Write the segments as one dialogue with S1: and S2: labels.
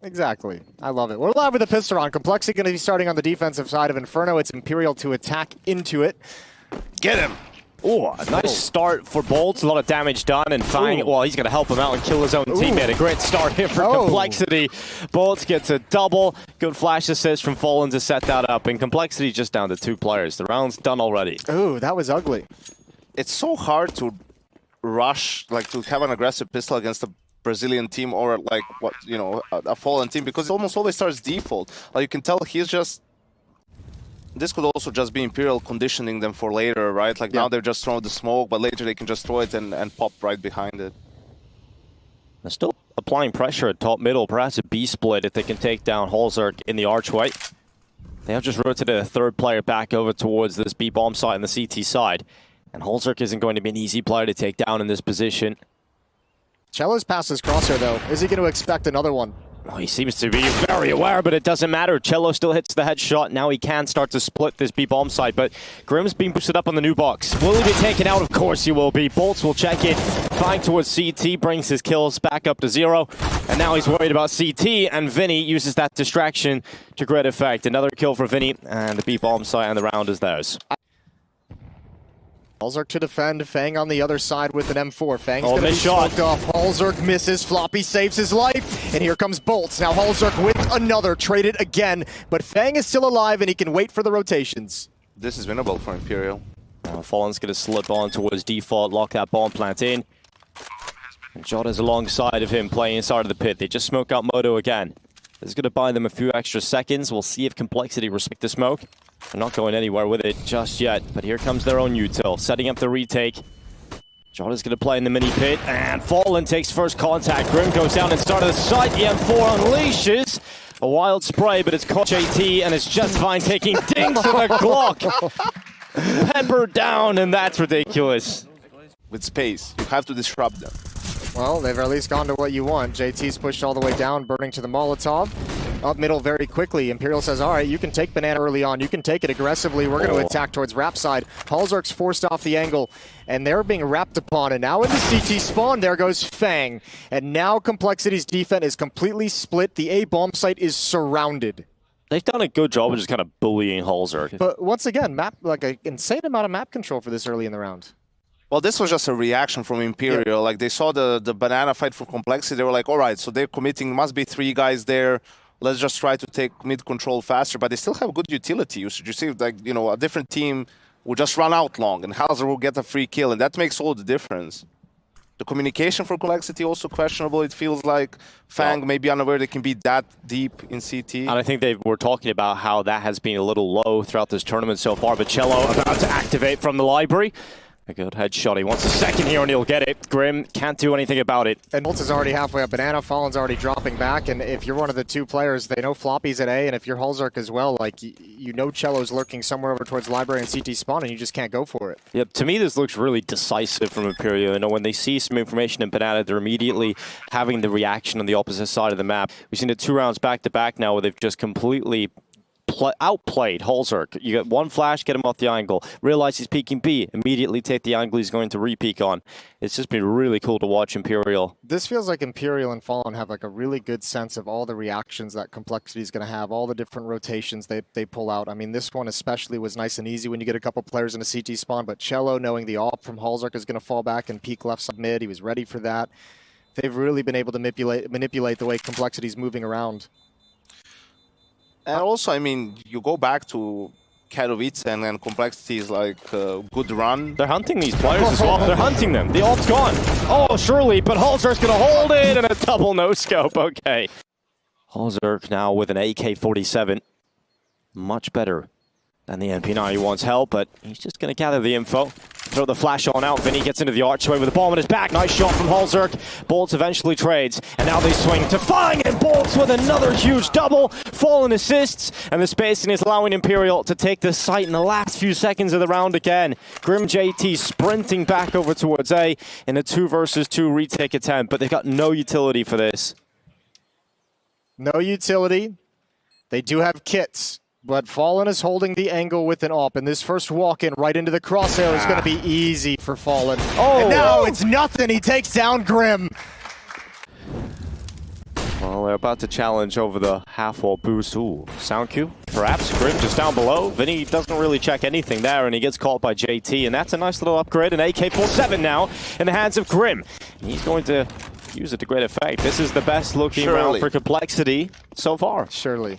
S1: Exactly. I love it. We're live with the pistol on. Complexity going to be starting on the defensive side of Inferno. It's Imperial to attack into it.
S2: Get him!
S3: Oh, a nice start for Bolts. A lot of damage done, and Fang, well, he's going to help him out and kill his own teammate. A great start here for Complexity. Bolts gets a double. Good flash assist from Fallen to set that up, and Complexity just down to 2 players. The round's done already.
S1: Ooh, that was ugly.
S2: It's so hard to rush, like to have an aggressive pistol against a Brazilian team or like what, you know, a Fallen team, because it almost always starts default. Like you can tell he's just, this could also just be Imperial conditioning them for later, right? Like now they're just throwing the smoke, but later they can just throw it and pop right behind it.
S3: They're still applying pressure at top middle, perhaps a B split if they can take down Holzerk in the archway. They have just rotated a 3rd player back over towards this B bomb site on the CT side. And Holzerk isn't going to be an easy player to take down in this position.
S1: Cello's past his crosshair, though. Is he going to expect another one?
S3: Well, he seems to be very aware, but it doesn't matter. Cello still hits the headshot. Now he can start to split this B-bomb site, but Grimm's being boosted up on the new box. Will he be taken out? Of course he will be. Bolts will check it. Flying towards CT, brings his kills back up to 0. And now he's worried about CT, and Vinny uses that distraction to great effect. Another kill for Vinny, and the B-bomb site and the round is theirs.
S1: Holzerk to defend, Fang on the other side with an M4. Fang's going to be
S3: shot.
S1: smoked off. Holzerk misses, Floppy saves his life, and here comes Bolts. Now Holzerk with another, traded again, but Fang is still alive and he can wait for the rotations.
S2: This is winnable for Imperial.
S3: Fallen's going to slip on towards default, lock that bomb plant in. And Jota's alongside of him playing inside of the pit. They just smoke out Moto again. This is going to buy them a few extra seconds. We'll see if Complexity respect the smoke. They're not going anywhere with it just yet, but here comes their own util, setting up the retake. Jota's going to play in the mini pit, and Fallen takes first contact. Grim goes down and started the side. The M4 unleashes a wild spray, but it's caught JT, and it's just fine taking dings to the Glock. Pepper down, and that's ridiculous.
S2: With space, you have to disrupt them.
S1: Well, they've at least gone to what you want. JT's pushed all the way down, burning to the Molotov. Up middle very quickly. Imperial says, all right, you can take Banana early on. You can take it aggressively. We're going to attack towards Rap side. Holzerk's forced off the angle, and they're being wrapped upon. And now in the CT spawn, there goes Fang. And now Complexity's defense is completely split. The A bomb site is surrounded.
S3: They've done a good job of just kind of bullying Holzerk.
S1: But once again, like an insane amount of map control for this early in the round.
S2: Well, this was just a reaction from Imperial. Yeah. Like they saw the banana fight for Complexity. They were like, all right, so they're committing. Must be 3 guys there. Let's just try to take mid control faster. But they still have good utility usage. You see, like, you know, a different team will just run out long, and Hauser will get a free kill, and that makes all the difference. The communication for Complexity also questionable. It feels like Fang may be unaware they can be that deep in CT.
S3: And I think they were talking about how that has been a little low throughout this tournament so far. But Cello about to activate from the library. A good headshot. He wants a second here and he'll get it. Grim can't do anything about it.
S1: And Bolts is already halfway up Banana. Fallen's already dropping back. And if you're one of the 2 players, they know Floppy's at A. And if you're Holzerk as well, like, you know Cello's lurking somewhere over towards Library and CT spawn, and you just can't go for it.
S3: Yep, to me this looks really decisive from Imperial. You know, when they see some information in Banana, they're immediately having the reaction on the opposite side of the map. We've seen it 2 rounds back to back now where they've just completely outplayed Holzerk. You get 1 flash, get him off the angle. Realize he's peeking B, immediately take the angle he's going to re-peek on. It's just been really cool to watch Imperial.
S1: This feels like Imperial and Fallen have like a really good sense of all the reactions that Complexity is going to have, all the different rotations they pull out. I mean, this one especially was nice and easy when you get a couple players in a CT spawn, but Cello, knowing the AWP from Holzerk is going to fall back and peek left side mid, he was ready for that. They've really been able to manipulate the way Complexity's moving around.
S2: And also, I mean, you go back to Katowice and Complexity is like a good run.
S3: They're hunting these players as well. They're hunting them. The ult's gone. Oh, surely, but Holzerk's going to hold it and a double no-scope. Okay. Holzerk now with an AK-47. Much better than the MP9 he wants help, but he's just going to gather the info. Throw the flash on out. Vinny gets into the archway with the bomb in his back. Nice shot from Holzerk. Bolts eventually trades, and now they swing to Fang, and Bolts with another huge double. Fallen assists, and the spacing is allowing Imperial to take the site in the last few seconds of the round again. Grim JT sprinting back over towards A in a 2 versus 2 retake attempt, but they've got no utility for this.
S1: No utility. They do have kits. But Fallen is holding the angle with an AWP, and this first walk-in right into the crosshair is going to be easy for Fallen. Oh, and now it's nothing. He takes down Grim.
S3: Well, they're about to challenge over the half-wall boost. Ooh, sound cue. Perhaps Grim just down below. Vinny doesn't really check anything there, and he gets caught by JT, and that's a nice little upgrade. An AK-47 now in the hands of Grim. And he's going to use it to great effect. This is the best looking round for Complexity so far.
S1: Surely.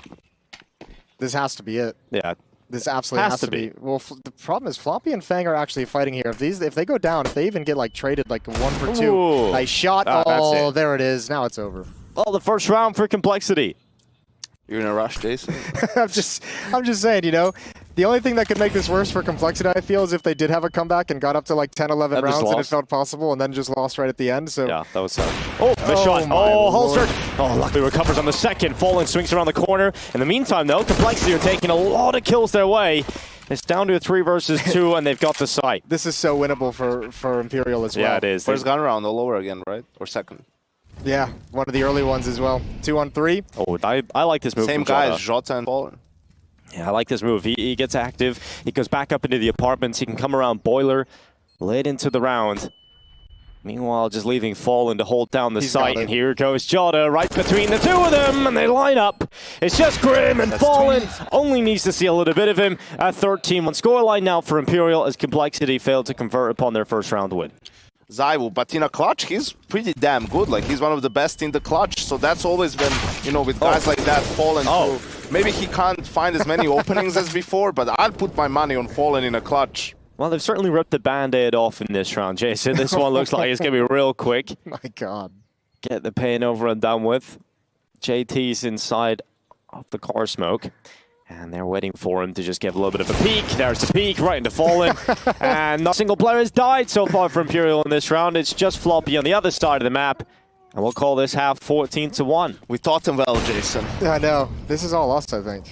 S1: This has to be it.
S3: Yeah.
S1: This absolutely has to be. Well, the problem is Floppy and Fang are actually fighting here. If they go down, if they even get like traded like 1 for 2,
S3: Ooh.
S1: nice shot. Oh, there it is. Now it's over.
S3: Well, the first round for Complexity.
S2: You're in a rush, Jason?
S1: I'm just saying, you know, the only thing that could make this worse for Complexity, I feel, is if they did have a comeback and got up to like 10, 11 rounds and it felt possible and then just lost right at the end. So
S3: yeah, that was oh, the shot. Oh, Holster. Oh, luckily recovers on the second. Fallen swings around the corner. In the meantime, though, Complexity are taking a lot of kills their way. It's down to a 3 versus 2, and they've got the site.
S1: This is so winnable for Imperial as well.
S3: Yeah, it is.
S2: First gun round all over again, right? Or second?
S1: Yeah, one of the early ones as well. 2 on 3.
S3: Oh, I like this move.
S2: Same guys, Jota and Fallen.
S3: Yeah, I like this move. He gets active. He goes back up into the apartments. He can come around Boiler, late into the round. Meanwhile, just leaving Fallen to hold down the site. And here goes Jota right between the two of them, and they line up. It's just Grim, and Fallen only needs to see a little bit of him at 13-1 scoreline now for Imperial as Complexity failed to convert upon their first round win.
S2: Zaiwu, but in a clutch, he's pretty damn good. Like, he's one of the best in the clutch. So that's always been, you know, with guys like that, Fallen through. Maybe he can't find as many openings as before, but I'd put my money on Fallen in a clutch.
S3: Well, they've certainly ripped the Band-Aid off in this round, Jason. This one looks like it's going to be real quick.
S1: My God.
S3: Get the pain over and done with. JT's inside of the car smoke. And they're waiting for him to just give a little bit of a peek. There's the peek, right into Fallen. And not a single player has died so far for Imperial in this round. It's just Floppy on the other side of the map. And we'll call this half 14-1.
S2: We taught him well, Jason.
S1: Yeah, I know. This is all us, I think.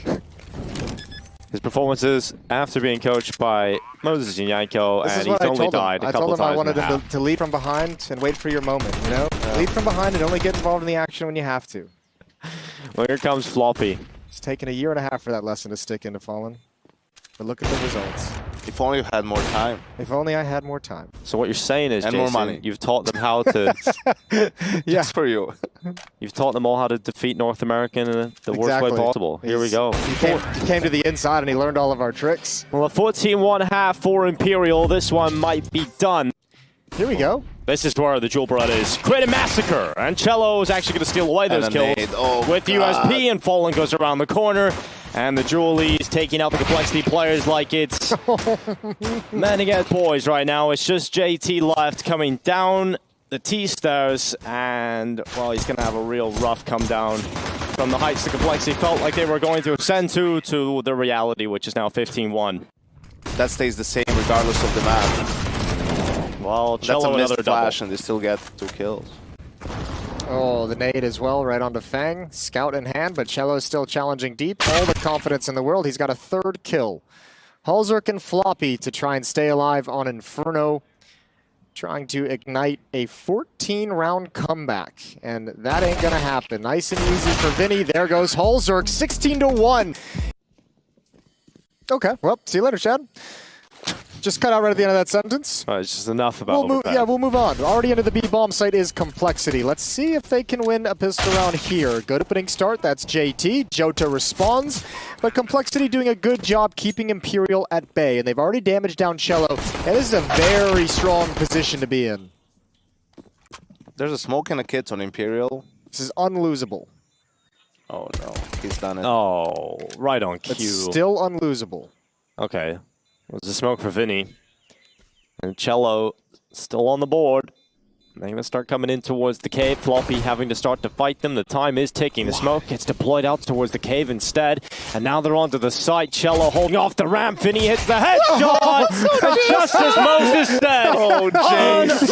S3: His performances after being coached by Moses Yanko, and he's only died a couple of times.
S1: I wanted him to lead from behind and wait for your moment, you know? Yeah. Lead from behind and only get involved in the action when you have to.
S3: Well, here comes Floppy.
S1: It's taken a 1.5 years for that lesson to stick into Fallen. But look at the results.
S2: If only you had more time.
S1: If only I had more time.
S3: So what you're saying is,
S2: and
S3: Jason,
S2: more money.
S3: You've taught them how to...
S1: Yeah.
S2: Just for you.
S3: You've taught them all how to defeat North America in the worst way possible. Here we go.
S1: He came to the inside and he learned all of our tricks.
S3: Well, a 14-1 half for Imperial. This one might be done.
S1: Here we go.
S3: This is where the Jewel Brothers create a massacre. And Cello is actually going to steal away those kills with USP, and Fallen goes around the corner. And the Julies taking out the Complexity players like it's men against boys right now. It's just JT left coming down the T-stairs. And, well, he's going to have a real rough come down from the heights the Complexity felt like they were going to ascend to the reality, which is now 15-1.
S2: That stays the same regardless of the map.
S3: Well, Cello
S2: that's a
S3: another
S2: missed flash,
S3: double.
S2: and they still get 2 kills.
S1: Oh, the nade as well, right onto Fang. Scout in hand, but Cello's still challenging deep. All the confidence in the world. He's got a 3rd kill. Halzerk and Floppy to try and stay alive on Inferno. Trying to ignite a 14-round comeback. And that ain't going to happen. Nice and easy for Vinny. There goes Halzerk, 16-1. Okay, well, see you later, Chad. Just cut out right at the end of that sentence.
S3: It's just enough about
S1: we'll move on. Already into the B-bomb site is Complexity. Let's see if they can win a pistol round here. Good opening start. That's JT. Jota responds. But Complexity doing a good job keeping Imperial at bay. And they've already damaged down Cello. And this is a very strong position to be in.
S2: There's a smoke and a kit on Imperial.
S1: This is unlosable.
S2: Oh, no. He's done it.
S3: Oh, right on cue.
S1: It's still unlosable.
S3: Okay. It was a smoke for Vinny. And Cello still on the board. They're going to start coming in towards the cave. Floppy having to start to fight them. The time is ticking. The smoke gets deployed out towards the cave instead. And now they're onto the site. Cello holding off the ramp. Vinny hits the headshot. Just as Moses said.
S2: Oh, Jason.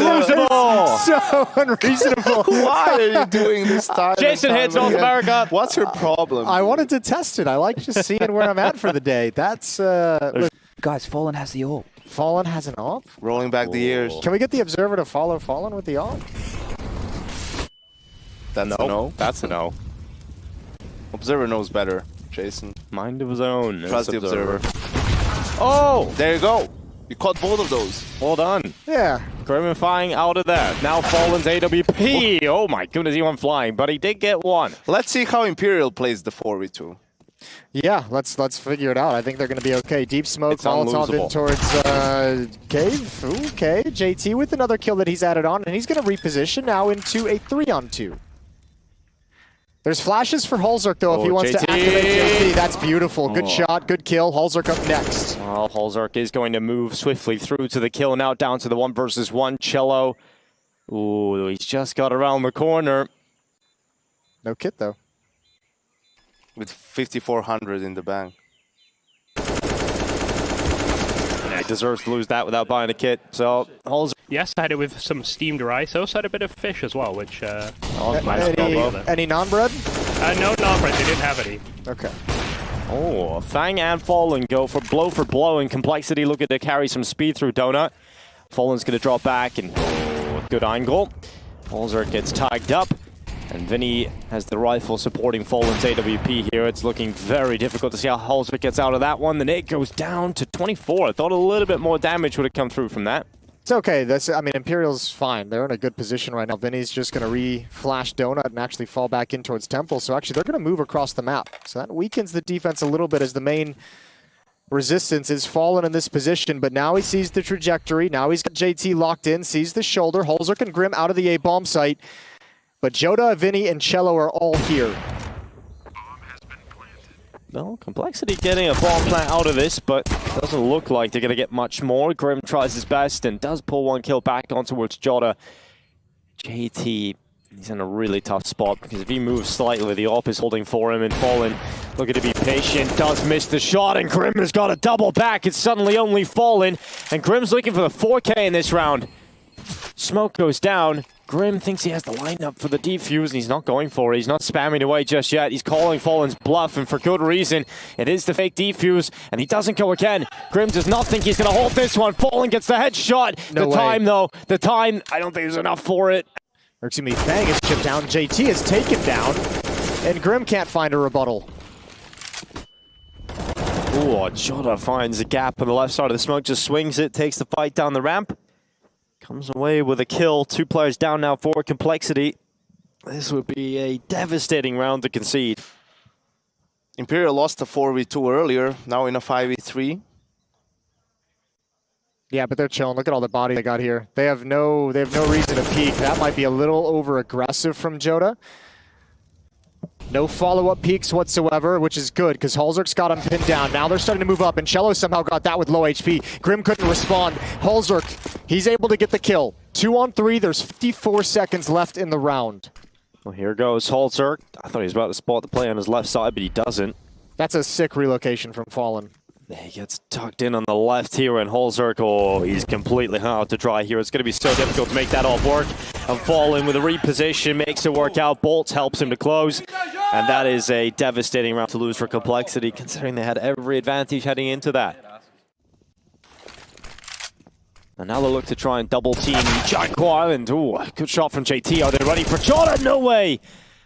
S1: So unreasonable.
S2: Why are you doing this time?
S3: Jason hits North America.
S2: What's your problem?
S1: I wanted to test it. I like just seeing where I'm at for the day. That's...
S4: Guys, Fallen has the ult.
S1: Fallen has an AWP?
S2: Rolling back the years.
S1: Can we get the Observer to follow Fallen with the AWP?
S2: That's a no.
S3: That's a no.
S2: Observer knows better, Jason.
S3: Mind of his own.
S2: Trust the Observer.
S3: Oh!
S2: There you go. You caught both of those.
S3: Well done.
S1: Yeah.
S3: Grimifying out of that. Now Fallen's AWP. Oh my goodness, he went flying, but he did get one.
S2: Let's see how Imperial plays the 4v2.
S1: Yeah, let's figure it out. I think they're going to be okay. Deep smoke,
S3: It's
S1: Molotov in
S3: unlosable.
S1: towards Cave. Ooh, okay, JT with another kill that he's added on, and he's going to reposition now into a 3-on-2. There's flashes for Holzerk, though, if he wants
S3: JT.
S1: to activate JT. That's beautiful. Good shot, good kill. Holzerk up next.
S3: Well, Holzerk is going to move swiftly through to the kill now, down to the 1 versus 1. Cello. Ooh, he's just got around the corner.
S1: No kit, though.
S2: With 5,400 in the bank.
S3: Yeah, he deserves to lose that without buying a kit. So, Holzerk.
S5: Yes, I had it with some steamed rice. I also had a bit of fish as well, which
S1: Any non-bread?
S5: no non-bread. They didn't have any.
S1: Okay.
S3: Oh, Fang and Fallen go for blow, and Complexity looking to carry some speed through Donut. Fallen's going to drop back, and good angle. Holzerk gets tagged up, and Vinny has the rifle supporting Fallen's AWP here. It's looking very difficult to see how Holzerk gets out of that one. The nade goes down to 24. I thought a little bit more damage would have come through from that.
S1: It's okay. I mean, Imperial's fine. They're in a good position right now. Vinny's just going to re-flash Donut and actually fall back in towards Temple. So actually, they're going to move across the map. So that weakens the defense a little bit as the main resistance is Fallen in this position. But now he sees the trajectory. Now he's got JT locked in, sees the shoulder. Holzerk and Grim out of the A-bomb site. But Joda, Vinny, and Cello are all here.
S3: Well, Complexity getting a bomb plant out of this, but doesn't look like they're going to get much more. Grim tries his best and does pull one kill back on towards Jota. JT, he's in a really tough spot because if he moves slightly, the AWP is holding for him, and Fallen looking to be patient, does miss the shot, and Grim has got a double back. It's suddenly only Fallen, and Grim's looking for the 4K in this round. Smoke goes down. Grim thinks he has the lineup for the defuse, and he's not going for it. He's not spamming away just yet. He's calling Fallen's bluff, and for good reason. It is the fake defuse, and he doesn't go again. Grim does not think he's going to hold this one. Fallen gets the headshot.
S1: No way.
S3: Time, though, the time, I don't think there's enough for it.
S1: Or excuse me, Fang is chipped down. JT is taken down, and Grim can't find a rebuttal.
S3: Ooh, Jota finds a gap on the left side of the smoke, just swings it, takes the fight down the ramp. Comes away with a kill. 2 players down now for Complexity. This would be a devastating round to concede.
S2: Imperial lost a 4v2 earlier, now in a 5v3.
S1: Yeah, but they're chilling. Look at all the body they got here. They have no reason to peek. That might be a little over aggressive from Joda. No follow-up peeks whatsoever, which is good because Holzerk's got him pinned down. Now they're starting to move up, and Cello somehow got that with low HP. Grim couldn't respond. Holzerk, he's able to get the kill. 2-on-3, there's 54 seconds left in the round.
S3: Well, here goes Holzerk. I thought he was about to spot the play on his left side, but he doesn't.
S1: That's a sick relocation from Fallen.
S3: He gets tucked in on the left here, and Holzerk, oh, he's completely hung out to dry here. It's going to be so difficult to make that all work. And Fallen with a reposition makes it work out. Bolts helps him to close. And that is a devastating round to lose for Complexity, considering they had every advantage heading into that. And now they look to try and double team Jaguar Island. Ooh, good shot from JT. Are they ready for Jota? No way!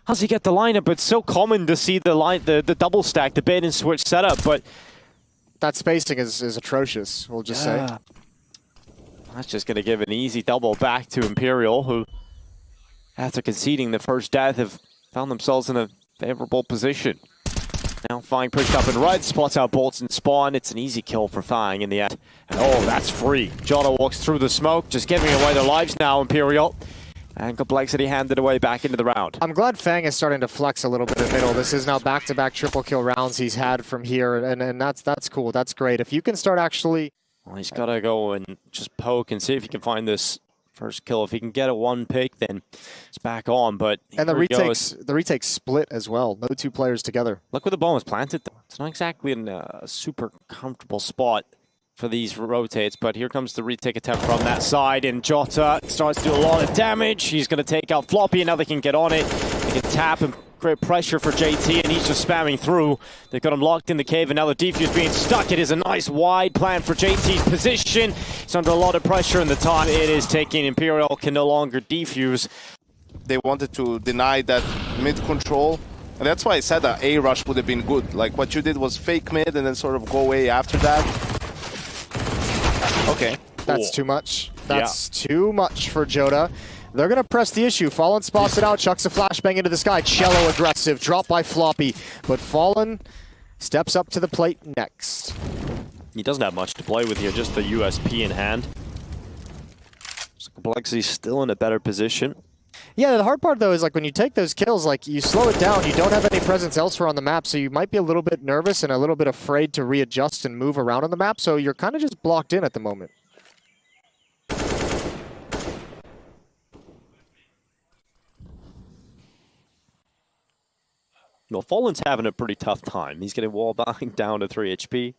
S3: How's he get the lineup? It's so common to see the double stack, the bait and switch setup, but
S1: That spacing is atrocious, we'll just say.
S3: That's just going to give an easy double back to Imperial, who, after conceding the first death, have found themselves in a favorable position. Now Fang pushed up in red, spots out Bolts and Spawn. It's an easy kill for Fang in the end. And oh, that's free. Jota walks through the smoke, just giving away their lives now, Imperial. And Complexity handed away back into the round.
S1: I'm glad Fang is starting to flex a little bit in the middle. This is now back-to-back triple kill rounds he's had from here, and that's cool. That's great. If you can start actually...
S3: Well, he's got to go and just poke and see if he can find this first kill. If he can get a one pick, then it's back on. But
S1: and the retakes split as well. No 2 players together.
S3: Look where the bomb was planted, though. It's not exactly in a super comfortable spot for these rotates, but here comes the retake attempt from that side, and Jota starts to do a lot of damage. He's going to take out Floppy, and now they can get on it. They can tap and create pressure for JT, and he's just spamming through. They've got him locked in the cave, and now the defuse being stuck. It is a nice wide plan for JT's position. He's under a lot of pressure, and the time it is taking. Imperial can no longer defuse.
S2: They wanted to deny that mid control, and that's why I said that A rush would have been good. Like what you did was fake mid and then sort of go away after that. Okay.
S1: That's too much. That's too much for Joda. They're going to press the issue. Fallen spots it out, chucks a flashbang into the sky. Cello aggressive, drop by Floppy. But Fallen steps up to the plate next.
S3: He doesn't have much to play with here, just the USP in hand. So Complexity's still in a better position.
S1: Yeah, the hard part, though, is like when you take those kills, like you slow it down, you don't have any presence elsewhere on the map, so you might be a little bit nervous and a little bit afraid to readjust and move around on the map, so you're kind of just blocked in at the moment.
S3: Well, Fallen's having a pretty tough time. He's getting wallbanged down to 3 HP.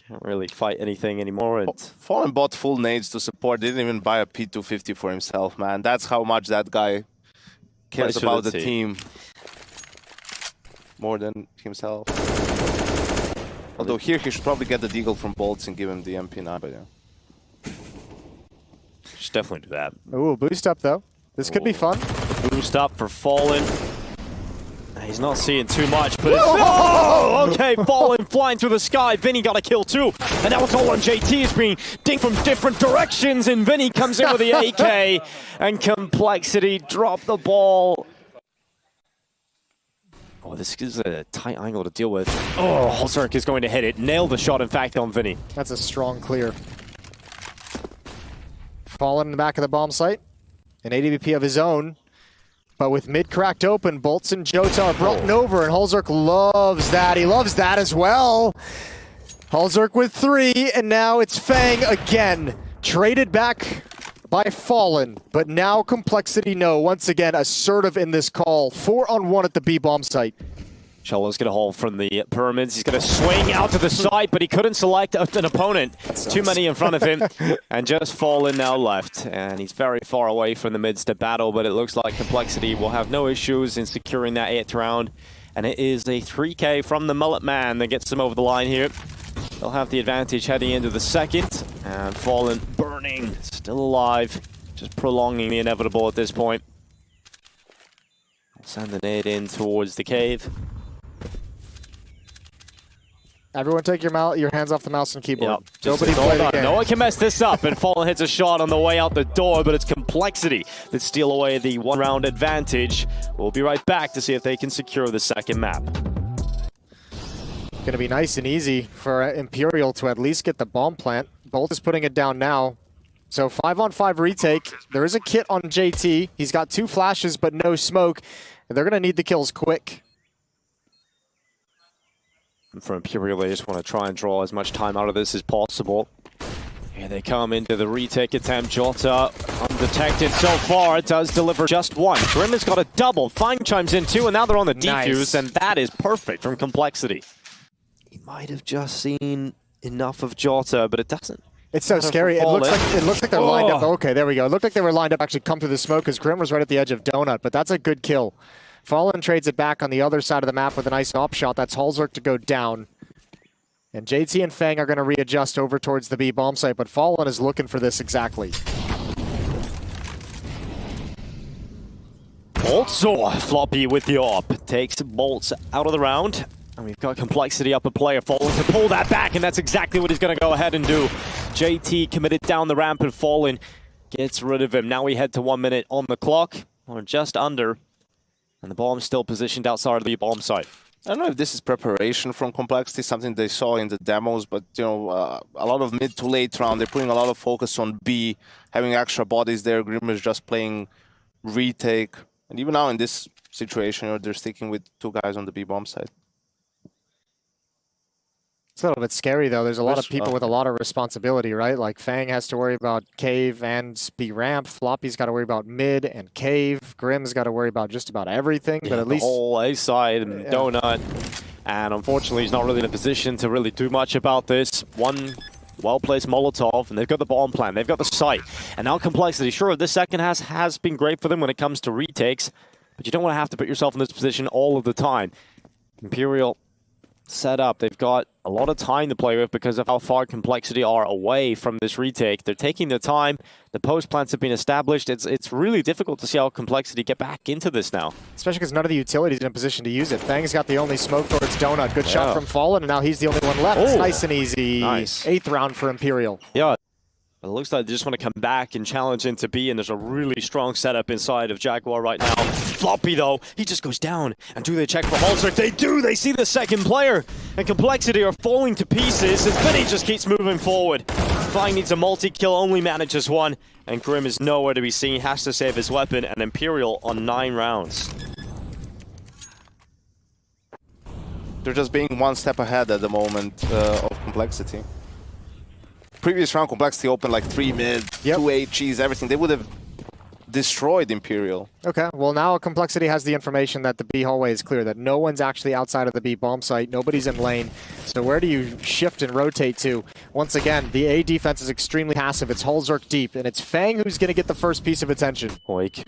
S3: Can't really fight anything anymore. And
S2: Fallen bought full nades to support. Didn't even buy a P250 for himself, man. That's how much that guy cares about the team. More than himself. Although here he should probably get the deagle from Bolts and give him the MP9, but yeah.
S3: should definitely do that.
S1: Ooh, boost up, though. This could be fun.
S3: Boost up for Fallen. He's not seeing too much, but it's... Oh! Okay, Fallen flying through the sky. Vinny got a kill too. And now it's all on JT. It's being dinged from different directions, and Vinny comes in with the AK. And Complexity drop the ball. Oh, this is a tight angle to deal with. Oh, Holzerk is going to hit it. Nailed the shot, in fact, on Vinny.
S1: That's a strong clear. Fallen in the back of the bomb site. An ADVP of his own. But with mid cracked open, Bolts and Jota are brought over, and Holzerk loves that. He loves that as well. Holzerk with 3, and now it's Fang again. Traded back by Fallen, but now Complexity once again assertive in this call. 4-on-1 at the B bomb site.
S3: Cello's going to hold from the pyramids. He's going to swing out to the side, but he couldn't select an opponent. Too many in front of him, and just Fallen now left. And he's very far away from the midst of battle, but it looks like Complexity will have no issues in securing that 8th round. And it is a 3K from the Mullet Man that gets them over the line here. They'll have the advantage heading into the 2nd. And Fallen burning, still alive, just prolonging the inevitable at this point. Send the nade in towards the cave.
S1: Everyone take your hands off the mouse and keyboard.
S3: Yep.
S1: Nobody play the game.
S3: No one can mess this up, and Fallen hits a shot on the way out the door, but it's Complexity that steal away the 1-round advantage. We'll be right back to see if they can secure the 2nd map.
S1: Going to be nice and easy for Imperial to at least get the bomb plant. Bolt is putting it down now. So 5-on-5 retake. There is a kit on JT. He's got 2 flashes, but no smoke. They're going to need the kills quick.
S3: For Imperial, they just want to try and draw as much time out of this as possible. Here they come into the retake attempt. Jota undetected so far. It does deliver just 1. Grim has got a double. Fang chimes in 2, and now they're on the defuse, and that is perfect from Complexity. He might have just seen enough of Jota, but it doesn't.
S1: It's so scary. It looks like they're lined up. Okay, there we go. It looked like they were lined up actually come through the smoke because Grim was right at the edge of Donut, but that's a good kill. Fallen trades it back on the other side of the map with a nice op shot. That's Holzerk to go down. And JT and Fang are going to readjust over towards the B bomb site, but Fallen is looking for this exactly.
S3: Bolts, Floppy with the op. Takes Bolts out of the round. And we've got Complexity up a player. Fallen to pull that back, and that's exactly what he's going to go ahead and do. JT committed down the ramp, and Fallen gets rid of him. Now we head to 1 minute on the clock, or just under. And the bomb's still positioned outside of the bomb site.
S2: I don't know if this is preparation from Complexity, something they saw in the demos, but you know, a lot of mid to late round, they're putting a lot of focus on B, having extra bodies there. Grim is just playing retake. And even now in this situation, you know, they're sticking with 2 guys on the B bomb side.
S1: It's a little bit scary, though. There's a lot of people with a lot of responsibility, right? Like Fang has to worry about cave and B ramp. Floppy's got to worry about mid and cave. Grim's got to worry about just about everything, but at least...
S3: the whole A side and Donut. And unfortunately, he's not really in a position to really do much about this. One well-placed Molotov, and they've got the bomb plan. They've got the site. And now Complexity. Sure, this second has been great for them when it comes to retakes, but you don't want to have to put yourself in this position all of the time. Imperial set up. They've got a lot of time to play with because of how far Complexity are away from this retake. They're taking their time. The post plants have been established. It's really difficult to see how Complexity get back into this now.
S1: Especially because none of the utilities in a position to use it. Fang's got the only smoke towards Donut. Good shot from Fallen, and now he's the only one left. It's nice and easy.
S3: Nice.
S1: 8th round for Imperial.
S3: Yeah. It looks like they just want to come back and challenge into B, and there's a really strong setup inside of Jaguar right now. Floppy, though, he just goes down. And do they check for Halsrick? They do! They see the second player! And Complexity are falling to pieces as Vinny just keeps moving forward. Flying needs a multi-kill, only manages one. And Grim is nowhere to be seen, has to save his weapon, and Imperial on 9 rounds.
S2: They're just being one step ahead at the moment of Complexity. Previous round, Complexity opened like 3 mid, 2 HGs, everything. They would have destroyed Imperial.
S1: Okay, well now Complexity has the information that the B hallway is clear, that no one's actually outside of the B bomb site, nobody's in lane. So where do you shift and rotate to? Once again, the A defense is extremely passive. It's Halzerk deep, and it's Fang who's going to get the first piece of attention.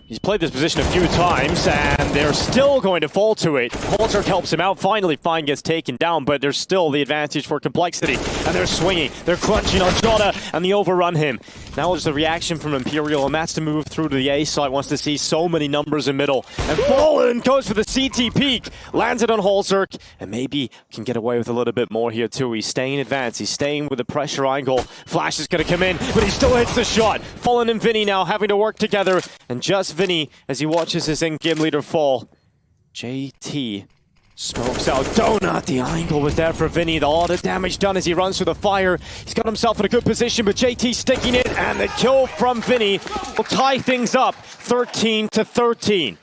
S3: He's played this position a few times, and they're still going to fall to it. Halzerk helps him out. Finally, Fine gets taken down, but there's still the advantage for Complexity. And they're swinging. They're crunching on Jota, and they overrun him. Now there's a reaction from Imperial, and that's to move through to the A site. Wants to see so many numbers in middle. And Fallen goes for the CT peak. Lands it on Halzerk, and maybe can get away with a little bit more here too. He's staying advanced. He's staying with the pressure angle. Flash is going to come in, but he still hits the shot. Fallen and Vinny now having to work together. And just Vinny as he watches his in-game leader fall. JT smokes out Donut. The angle was there for Vinny. All the damage done as he runs through the fire. He's got himself in a good position, but JT sticking it, and the kill from Vinny will tie things up 13-13.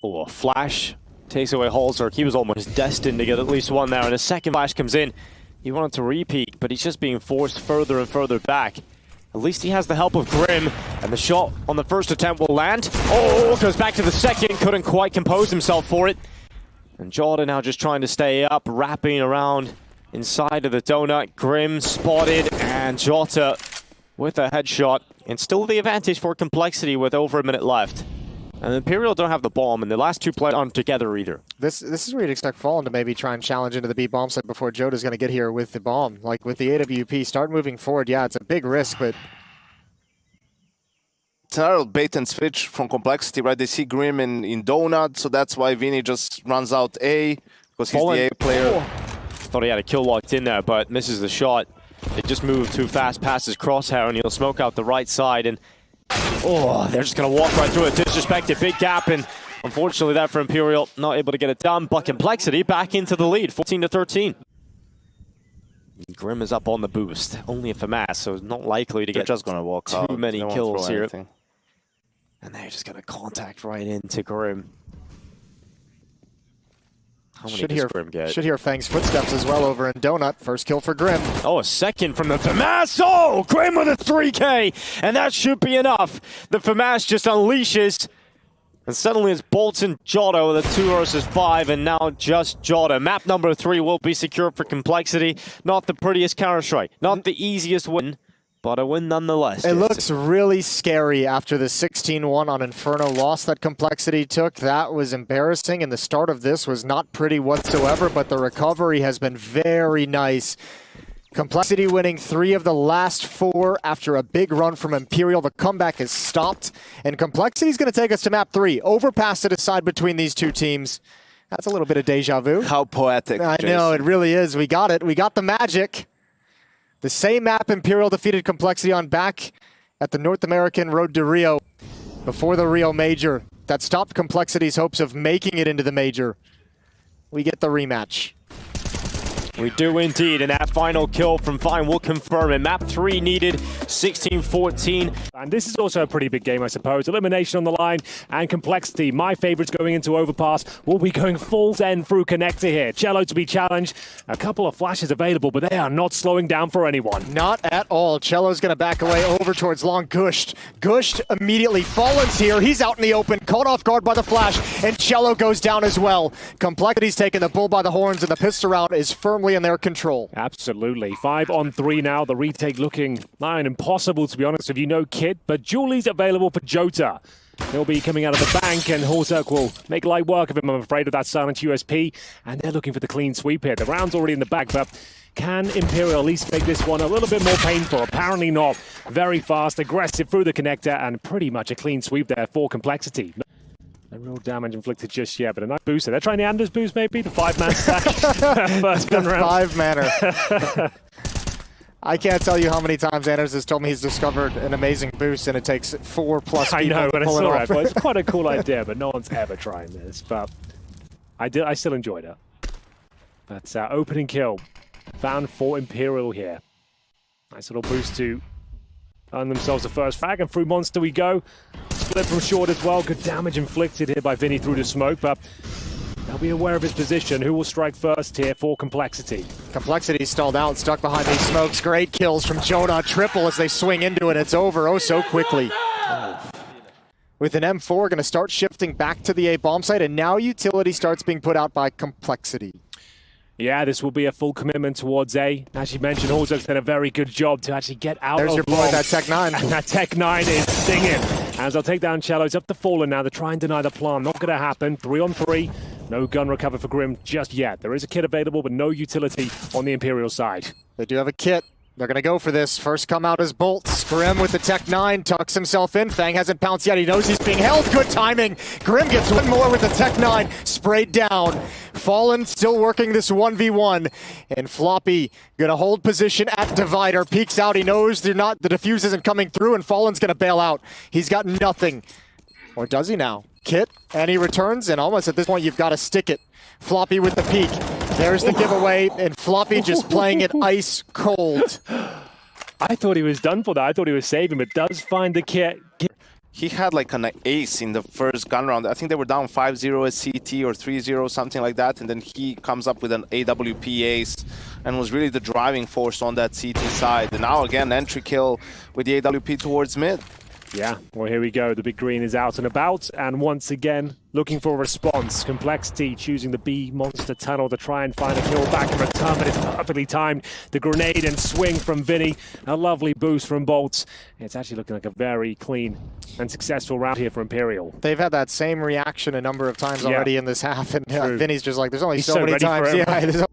S3: Oh, a flash takes away Halzerk. He was almost destined to get at least one there, and a second flash comes in. He wanted to repeat, but he's just being forced further and further back. At least he has the help of Grim, and the shot on the first attempt will land. Oh, goes back to the second, couldn't quite compose himself for it. And Jordan now just trying to stay up, wrapping around inside of the donut. Grim spotted, and Jota with a headshot. And still the advantage for Complexity with over a minute left. And Imperial don't have the bomb, and the last 2 players aren't together either.
S1: This is where you'd expect Fallen to maybe try and challenge into the B bomb site before Jota's going to get here with the bomb. Like with the AWP, start moving forward. Yeah, it's a big risk, but
S2: It's another bait and switch from Complexity, right? They see Grim in Donut, so that's why Vinny just runs out A, because he's
S3: Fallen.
S2: the A player.
S3: Thought he had a kill locked in there, but misses the shot. They just moved too fast past his crosshair, and he'll smoke out the right side. And oh, they're just going to walk right through it. Disrespected. Big gap, and unfortunately that for Imperial, not able to get it done. But Complexity back into the lead, 14-13. Grim is up on the boost. Only a FAMAS, so not likely to
S2: They're
S3: get
S2: just going to walk out.
S3: too many
S2: They won't
S3: kills
S2: throw
S3: here.
S2: anything.
S3: And they're just going to contact right into Grim. How many does Grim get?
S1: Should hear Fang's footsteps as well over in Donut. First kill for Grim.
S3: Oh, a second from the FAMAS. Oh, Grim with a 3K. And that should be enough. The FAMAS just unleashes. And suddenly it's Bolton Jota with a 2 versus 5, and now just Jota. Map number 3 will be secured for Complexity. Not the prettiest Counter-Strike, not the easiest win, but a win nonetheless.
S1: It looks really scary after the 16-1 on Inferno loss that Complexity took. That was embarrassing, and the start of this was not pretty whatsoever, but the recovery has been very nice. Complexity winning 3 of the last 4 after a big run from Imperial. The comeback is stopped, and Complexity's going to take us to map 3. Overpass to decide between these 2 teams. That's a little bit of deja vu.
S2: How poetic,
S1: I know, it really is. We got it. We got the magic. The same map Imperial defeated Complexity on back at the North American Road to Rio before the Rio Major. That stopped Complexity's hopes of making it into the Major. We get the rematch.
S3: We do indeed, and that final kill from Fine will confirm it. Map 3 needed, 16-14.
S6: And this is also a pretty big game, I suppose. Elimination on the line and Complexity. My favourites going into Overpass will be going full send through Connector here. Cello to be challenged. A couple of flashes available, but they are not slowing down for anyone.
S1: Not at all. Cello's going to back away over towards Long. Gushed immediately. Fallen's here. He's out in the open, caught off guard by the flash, and Cello goes down as well. Complexity's taking the bull by the horns, and the pistol round is firmly in their control.
S6: Absolutely. 5-on-3 now. The retake looking impossible, to be honest with you. No kit, but Julie's available for Jota. He'll be coming out of the bank, and Horzerk will make light work of him, I'm afraid, of that silent USP. And they're looking for the clean sweep here. The round's already in the bag, but can Imperial at least make this one a little bit more painful? Apparently not. Very fast, aggressive through the connector, and pretty much a clean sweep there for Complexity. No real damage inflicted just yet, but a nice booster. They're trying the Anders boost, maybe? The 5-man stack. First gun round.
S1: 5-manner. I can't tell you how many times Anders has told me he's discovered an amazing boost, and it takes 4+ people
S6: I know,
S1: to
S6: but
S1: pull it off.
S6: Well, it's quite a cool idea, but no one's ever trying this. But I still enjoyed it. But opening kill found for Imperial here. Nice little boost to earn themselves the first frag, and through Monster we go. Split from short as well. Good damage inflicted here by Vinny through the smoke, but they'll be aware of his position. Who will strike first here for Complexity?
S1: Complexity stalled out, stuck behind these smokes. Great kills from Jonah. Triple as they swing into it. It's over oh so quickly. With an M4, going to start shifting back to the A bomb site, and now utility starts being put out by Complexity.
S6: Yeah, this will be a full commitment towards A. As you mentioned, Horzerk's done a very good job to actually get out
S1: There's
S6: of
S1: your boy,
S6: long.
S1: that Tech 9.
S6: And that Tech 9 is stinging. As they'll take down Cello, it's up to Fallen now. They try and deny the plan. Not going to happen. 3-on-3. No gun recover for Grim just yet. There is a kit available, but no utility on the Imperial side.
S1: They do have a kit. They're going to go for this. First come out as Bolts. Grim with the Tech 9 tucks himself in. Fang hasn't pounced yet. He knows he's being held. Good timing. Grim gets one more with the Tech 9. Sprayed down. Fallen still working this 1v1. And Floppy going to hold position at Divider. Peeks out. He knows the defuse isn't coming through, and Fallen's going to bail out. He's got nothing. Or does he now? Kit, and he returns, and almost at this point you've got to stick it. Floppy with the peek. There's the giveaway, and Floppy just playing it ice cold.
S6: I thought he was done for that. I thought he was saving, but does find the kit.
S2: He had like an ace in the first gun round. I think they were down 5-0 at CT or 3-0, something like that. And then he comes up with an AWP ace and was really the driving force on that CT side. And now again, entry kill with the AWP towards mid.
S6: Yeah, well, here we go. The big green is out and about, and once again, looking for a response. Complexity choosing the B monster tunnel to try and find a kill back in return, but it's perfectly timed. The grenade and swing from Vinny. A lovely boost from Bolts. It's actually looking like a very clean and successful round here for Imperial.
S1: They've had that same reaction a number of times already in this half, and Vinny's just like, there's only
S6: He's
S1: so many
S6: ready for
S1: times.
S6: it.
S1: Yeah, there's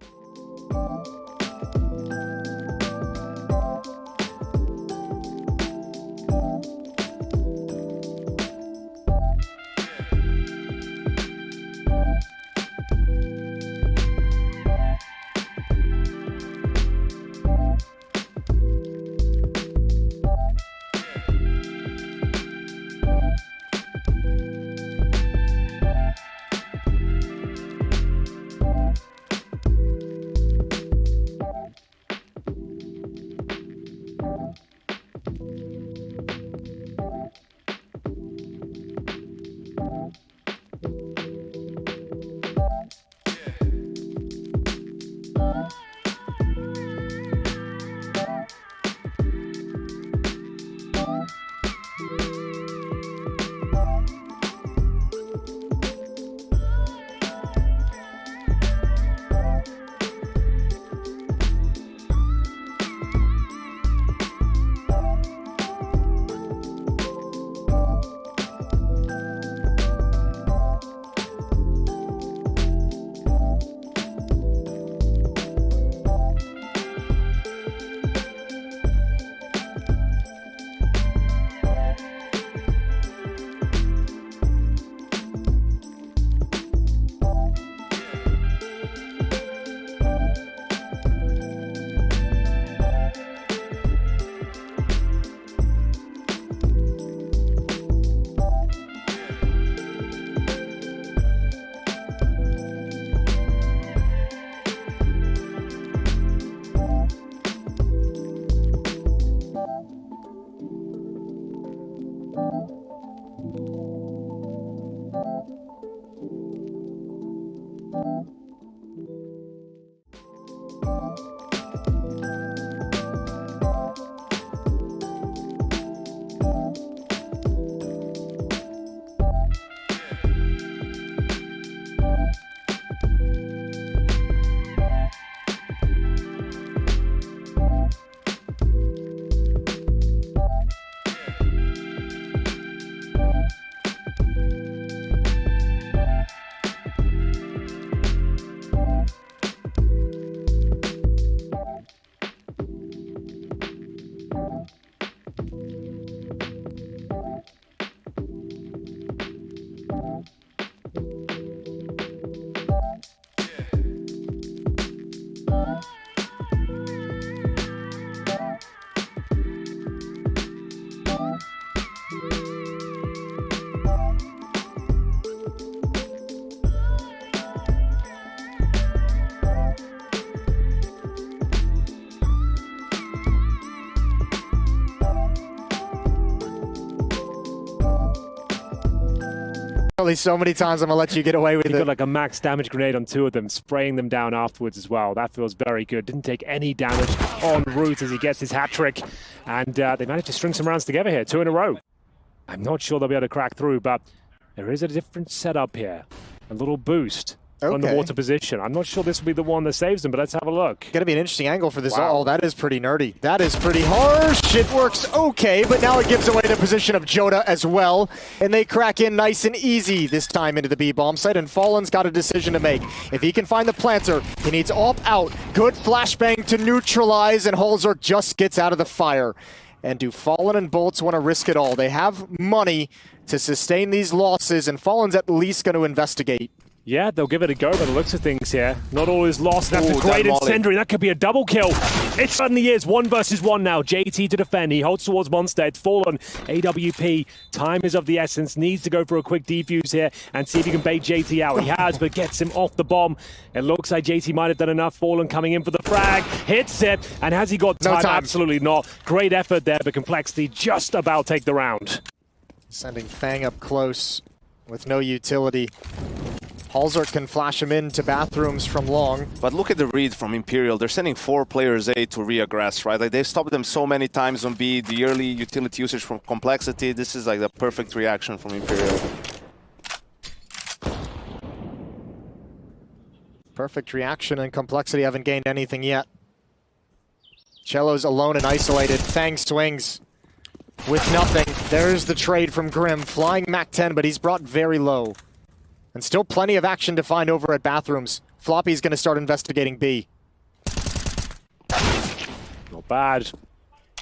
S1: So many times I'm gonna let you get away with
S6: He
S1: it.
S6: got like a max damage grenade on 2 of them, spraying them down afterwards as well. That feels very good. Didn't take any damage en route as he gets his hat trick. And they managed to string some rounds together here, 2 in a row. I'm not sure they'll be able to crack through, but there is a different setup here. A little boost from the water position. I'm not sure this will be the one that saves them, but let's have a look.
S1: Gonna be an interesting angle for this.
S6: Wow.
S1: Oh, that is pretty nerdy. That is pretty harsh. It works okay, but now it gives away the position of Joda as well. And they crack in nice and easy this time into the B bomb site, and Fallen's got a decision to make. If he can find the planter, he needs AWP out. Good flashbang to neutralize, and Holzerk just gets out of the fire. And do Fallen and Bolts want to risk it all? They have money to sustain these losses, and Fallen's at least going to investigate.
S6: Yeah, they'll give it a go by the looks of things here. Not all is lost. That's a great incendiary. That could be a double kill. It suddenly is 1 versus 1 now. JT to defend. He holds towards Monster. It's Fallen. AWP. Time is of the essence. Needs to go for a quick defuse here and see if he can bait JT out. He has, but gets him off the bomb. It looks like JT might have done enough. Fallen coming in for the frag. Hits it. And has he got time?
S1: No time.
S6: Absolutely not. Great effort there, but Complexity just about take the round.
S1: Sending Fang up close with no utility. Holzerk can flash him into bathrooms from long.
S2: But look at the read from Imperial. They're sending 4 players A to reaggress, right? Like they've stopped them so many times on B. The early utility usage from Complexity. This is like the perfect reaction from Imperial.
S1: Perfect reaction, and Complexity haven't gained anything yet. Cello's alone and isolated. Fang swings with nothing. There's the trade from Grim. Flying Mach 10, but he's brought very low. And still plenty of action to find over at bathrooms. Floppy's going to start investigating B.
S6: Not bad.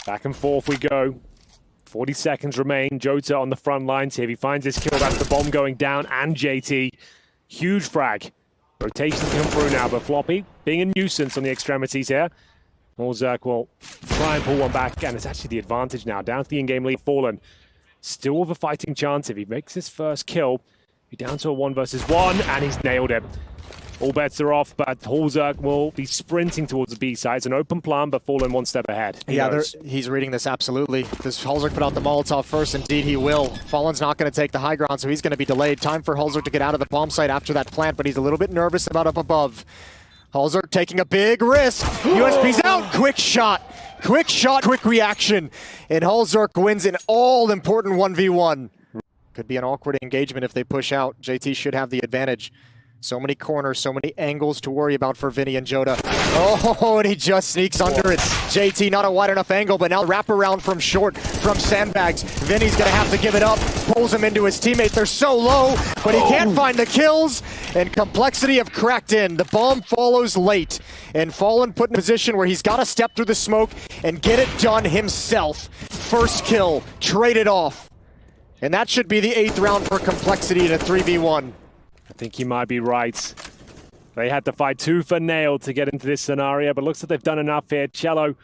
S6: Back and forth we go. 40 seconds remain. Jota on the front lines here. If he finds this kill, that's the bomb going down, and JT. Huge frag. Rotations come through now, but Floppy being a nuisance on the extremities here. Holzerk will try and pull one back, and it's actually the advantage now. Down to the in-game lead. Fallen. Still with a fighting chance. If he makes his first kill, be down to a 1 versus 1, and he's nailed it. All bets are off, but Holzerk will be sprinting towards the B side. It's an open plan, but Fallen 1 step ahead.
S1: He's reading this absolutely. Does Holzerk put out the Molotov first? Indeed he will. Fallen's not going to take the high ground, so he's going to be delayed. Time for Holzerk to get out of the bomb site after that plant, but he's a little bit nervous about up above. Holzerk taking a big risk. USP's out. Quick shot, quick reaction. And Holzerk wins an all-important 1v1. Could be an awkward engagement if they push out. JT should have the advantage. So many corners, so many angles to worry about for Vinny and Joda. Oh, and he just sneaks under it. JT, not a wide enough angle, but now wrap around from short, from sandbags. Vinny's gonna have to give it up. Pulls him into his teammate. They're so low, but he can't find the kills. And Complexity have cracked in. The bomb follows late. And Fallen put in a position where he's gotta step through the smoke and get it done himself. First kill, trade it off. And that should be the 8th round for Complexity in a 3v1.
S6: I think he might be right. They had to fight tooth and nail to get into this scenario, but looks like they've done enough here. Cello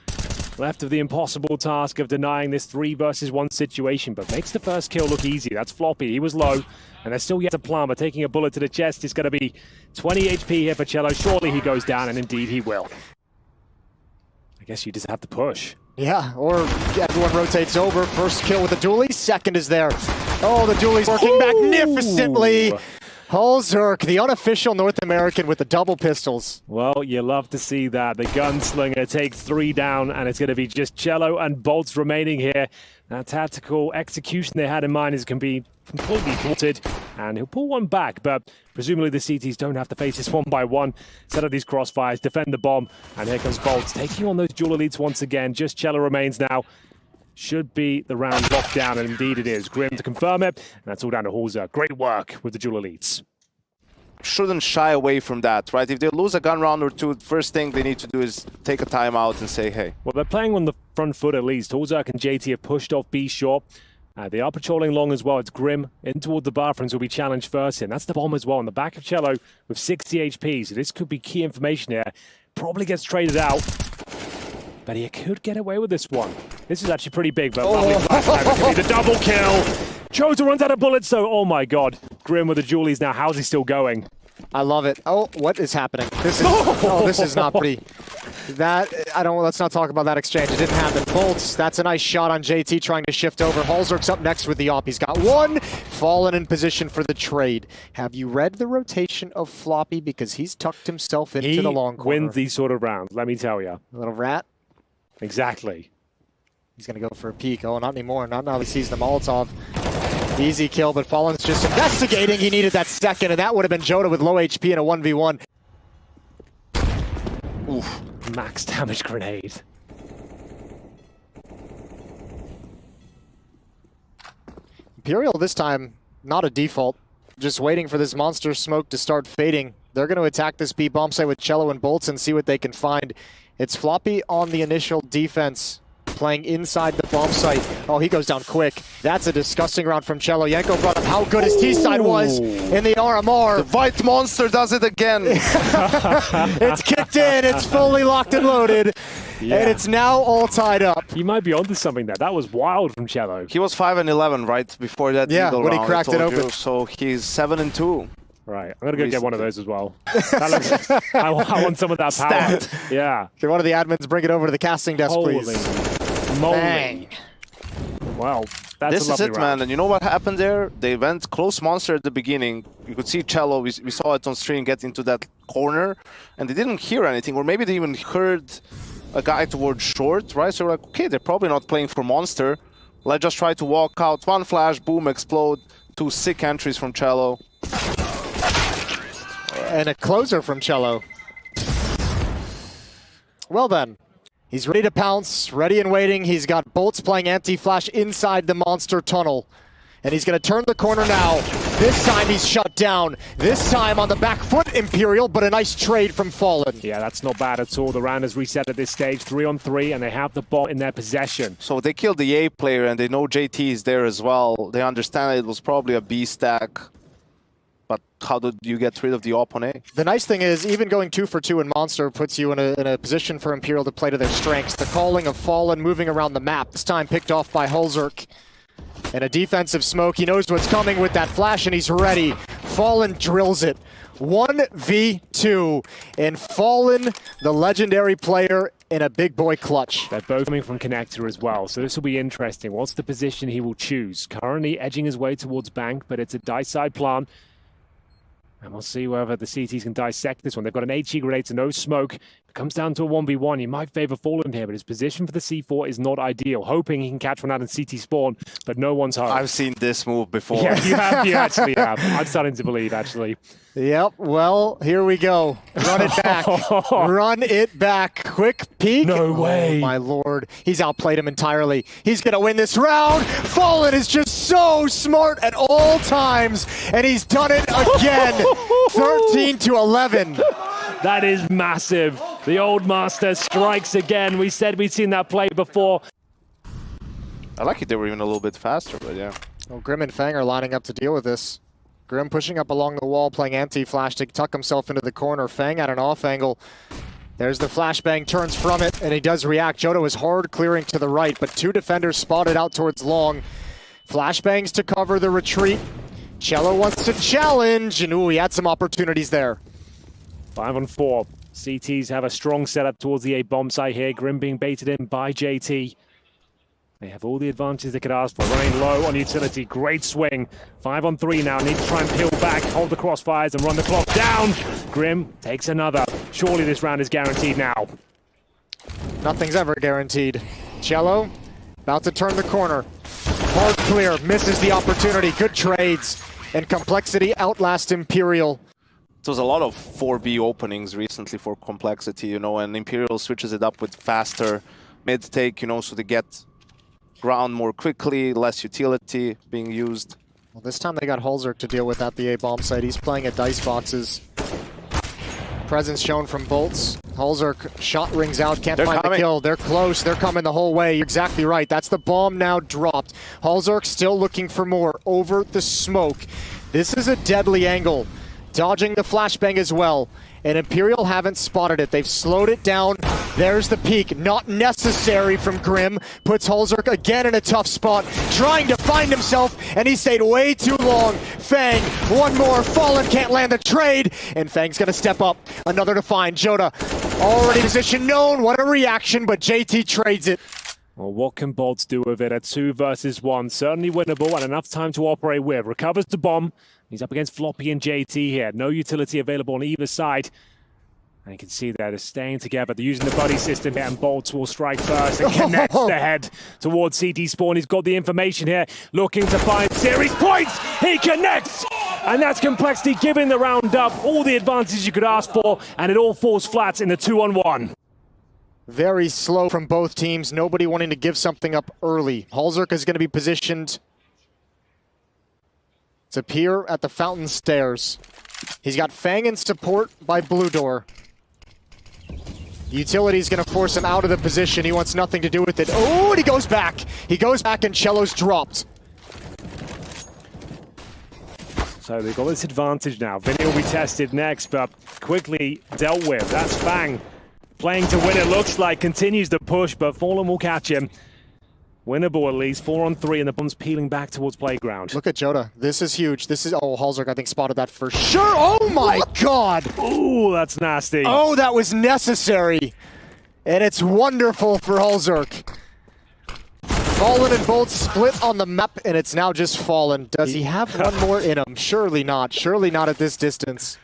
S6: left of the impossible task of denying this 3 versus 1 situation, but makes the first kill look easy. That's Floppy. He was low, and they're still yet to plan, but taking a bullet to the chest is going to be 20 HP here for Cello. Surely he goes down, and indeed he will. I guess you just have to push.
S1: Yeah, or everyone rotates over. First kill with the dually, second is there. Oh, the dually's working magnificently. Holzerk, the unofficial North American with the double pistols.
S6: Well, you love to see that. The gunslinger takes 3 down, and it's going to be just Cello and Bolts remaining here. That tactical execution they had in mind is going to be completely thwarted, and he'll pull one back, but presumably the CTs don't have to face this 1 by 1. Set up these crossfires, defend the bomb, and here comes Bolts taking on those dual elites once again. Just Cello remains now. Should be the round locked down, and indeed it is. Grim to confirm it, and that's all down to Holzer. Great work with the dual elites.
S2: Shouldn't shy away from that, right? If they lose a gun round or two, first thing they need to do is take a timeout and say, hey.
S6: Well, they're playing on the front foot at least. Holzerk and JT have pushed off B short. They are patrolling long as well. It's Grim in toward the bathrooms will be challenged first in. That's the bomb as well on the back of Cello with 60 HP. So this could be key information here. Probably gets traded out. But he could get away with this one. This is actually pretty big, but lovely flashback. Could be the double kill. Chota runs out of bullets, so oh my god. Grim with the Julies now. How's he still going?
S1: I love it. Oh, what is happening? This is this is not pretty. Let's not talk about that exchange. It didn't happen. Bolts, that's a nice shot on JT trying to shift over. Halzerk's up next with the op. He's got one. Fallen in position for the trade. Have you read the rotation of Floppy? Because he's tucked himself into the long corner.
S6: He wins these sort of rounds, let me tell you.
S1: Little rat.
S6: Exactly.
S1: He's going to go for a peek. Oh, not anymore. Not now he sees the Molotov. Easy kill, but Fallen's just investigating. He needed that second, and that would have been Jota with low HP in a 1v1.
S6: Oof. Max damage grenade.
S1: Imperial this time, not a default. Just waiting for this monster smoke to start fading. They're going to attack this B bomb site with Cello and Bolts and see what they can find. It's Floppy on the initial defense, playing inside the bomb site. Oh, he goes down quick. That's a disgusting round from Cello. Yanko brought up how good his T-side was in the RMR.
S2: The White Monster does it again.
S1: It's kicked in. It's fully locked and loaded. Yeah. And it's now all tied up.
S6: He might be onto something there. That was wild from Cello.
S2: He was 5-11 right before that
S1: when
S2: round,
S1: he cracked it open.
S2: So he's 7-2.
S6: Right, I'm gonna go get one of those as well. I want some of that power.
S2: Stat.
S6: Yeah.
S1: Can one of the admins bring it over to the casting desk,
S6: Holy
S1: please?
S6: moly.
S1: Bang.
S6: Well, that's
S2: This
S6: a
S2: is
S6: lovely
S2: it,
S6: round.
S2: man. And you know what happened there? They went close monster at the beginning. You could see Cello, we saw it on stream, get into that corner, and they didn't hear anything, or maybe they even heard a guy towards short, right? So we're like, okay, they're probably not playing for monster. Let's just try to walk out. One flash, boom, explode. Two sick entries from Cello.
S1: And a closer from Cello. Well then, he's ready to pounce, ready and waiting. He's got Bolts playing anti-flash inside the monster tunnel. And he's going to turn the corner now. This time he's shut down. This time on the back foot, Imperial, but a nice trade from Fallen.
S6: Yeah, that's not bad at all. The round is reset at this stage, 3-on-3, and they have the ball in their possession.
S2: So they killed the A player, and they know JT is there as well. They understand it was probably a B stack. But how did you get rid of the op on A?
S1: The nice thing is, even going 2 for 2 in Monster puts you in a position for Imperial to play to their strengths. The calling of Fallen moving around the map, this time picked off by Halzerk. And a defensive smoke, he knows what's coming with that flash and he's ready. Fallen drills it. 1v2. And Fallen, the legendary player, in a big boy clutch.
S6: They're both coming from Connector as well, so this will be interesting. What's the position he will choose? Currently edging his way towards Bank, but it's a dice side plan. And we'll see whether the CTs can dissect this one. They've got an HE grenade, so no smoke. It comes down to a 1v1. He might favor Fallen here, but his position for the C4 is not ideal. Hoping he can catch one out in CT spawn, but no one's home.
S2: I've seen this move before.
S6: Yeah, you actually have. I'm starting to believe, actually.
S1: Yep, well, here we go. Run it back. Run it back. Quick peek.
S6: No way.
S1: Oh, my lord. He's outplayed him entirely. He's going to win this round. Fallen is just so smart at all times, and he's done it again. 13-11.
S6: That is massive. The old master strikes again. We said we'd seen that play before.
S2: I like it they were even a little bit faster, but yeah.
S1: Well, Grim and Fang are lining up to deal with this. Grim pushing up along the wall, playing anti-flash to tuck himself into the corner. Fang at an off angle. There's the flashbang, turns from it, and he does react. Jota was hard clearing to the right, but 2 defenders spotted out towards long. Flashbangs to cover the retreat. Cello wants to challenge, and ooh, he had some opportunities there.
S6: 5-on-4. CTs have a strong setup towards the A bomb site here. Grim being baited in by JT. They have all the advantages they could ask for. Running low on utility. Great swing. 5-on-3 now. Need to try and peel back, hold the crossfires, and run the clock down. Grim takes another. Surely this round is guaranteed now.
S1: Nothing's ever guaranteed. Cello about to turn the corner. Hard clear, misses the opportunity. Good trades. And Complexity outlast Imperial.
S2: There was a lot of 4B openings recently for Complexity, you know, and Imperial switches it up with faster mid-take, you know, so they get ground more quickly, less utility being used.
S1: Well, this time they got Halzerk to deal with at the A bomb site. He's playing at dice boxes. Presence shown from Bolts. Halzerk shot rings out, can't
S2: They're
S1: find
S2: coming.
S1: the kill. They're close, they're coming the whole way. You're exactly right. That's the bomb now dropped. Halzerk still looking for more over the smoke. This is a deadly angle. Dodging the flashbang as well. And Imperial haven't spotted it. They've slowed it down. There's the peak. Not necessary from Grim. Puts Halzerk again in a tough spot. Trying to find himself, and he stayed way too long. Fang, one more. Fallen can't land the trade. And Fang's going to step up. Another to find. Jota already position known. What a reaction, but JT trades it.
S6: Well, what can Bolts do with it? A 2 versus 1. Certainly winnable and enough time to operate with. Recovers the bomb. He's up against Floppy and JT here. No utility available on either side. And you can see that they're staying together. They're using the buddy system here, and Bolts will strike first and connects the head towards CT Spawn. He's got the information here, looking to find series points. He connects! And that's Complexity giving the round up. All the advantages you could ask for, and it all falls flat in the 2-on-1.
S1: Very slow from both teams. Nobody wanting to give something up early. Halzerk is going to be positioned to appear at the fountain stairs. He's got Fang in support by Blue Door. Utility's going to force him out of the position. He wants nothing to do with it. Oh, and he goes back. He goes back, and Cello's dropped.
S6: So they've got this advantage now. Vinny will be tested next, but quickly dealt with. That's Fang playing to win, it looks like. Continues to push, but Fallen will catch him. Winnable at least, 4-on-3, and the bomb's peeling back towards playground.
S1: Look at Jota. This is huge. This is... Oh, Halzerk, I think, spotted that for sure. Oh, my God.
S6: Ooh, that's nasty.
S1: Oh, that was necessary. And it's wonderful for Halzerk. Fallen and Bolts split on the map, and it's now just Fallen. Does he have one more in him? Surely not. Surely not at this distance.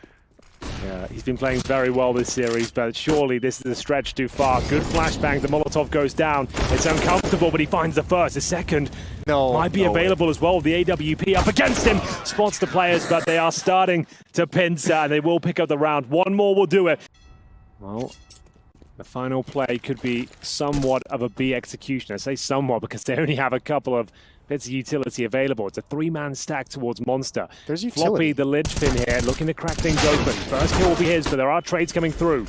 S6: Yeah, he's been playing very well this series, but surely this is a stretch too far. Good flashbang, the Molotov goes down. It's uncomfortable, but he finds the first. The second might be available as well. The AWP up against him, spots the players, but they are starting to pincer, and they will pick up the round. One more will do it. Well, the final play could be somewhat of a B execution. I say somewhat because they only have a couple of bits of utility available. It's a 3-man stack towards Monster.
S1: There's utility.
S6: Floppy, the linchpin here, looking to crack things open. First kill will be his, but there are trades coming through.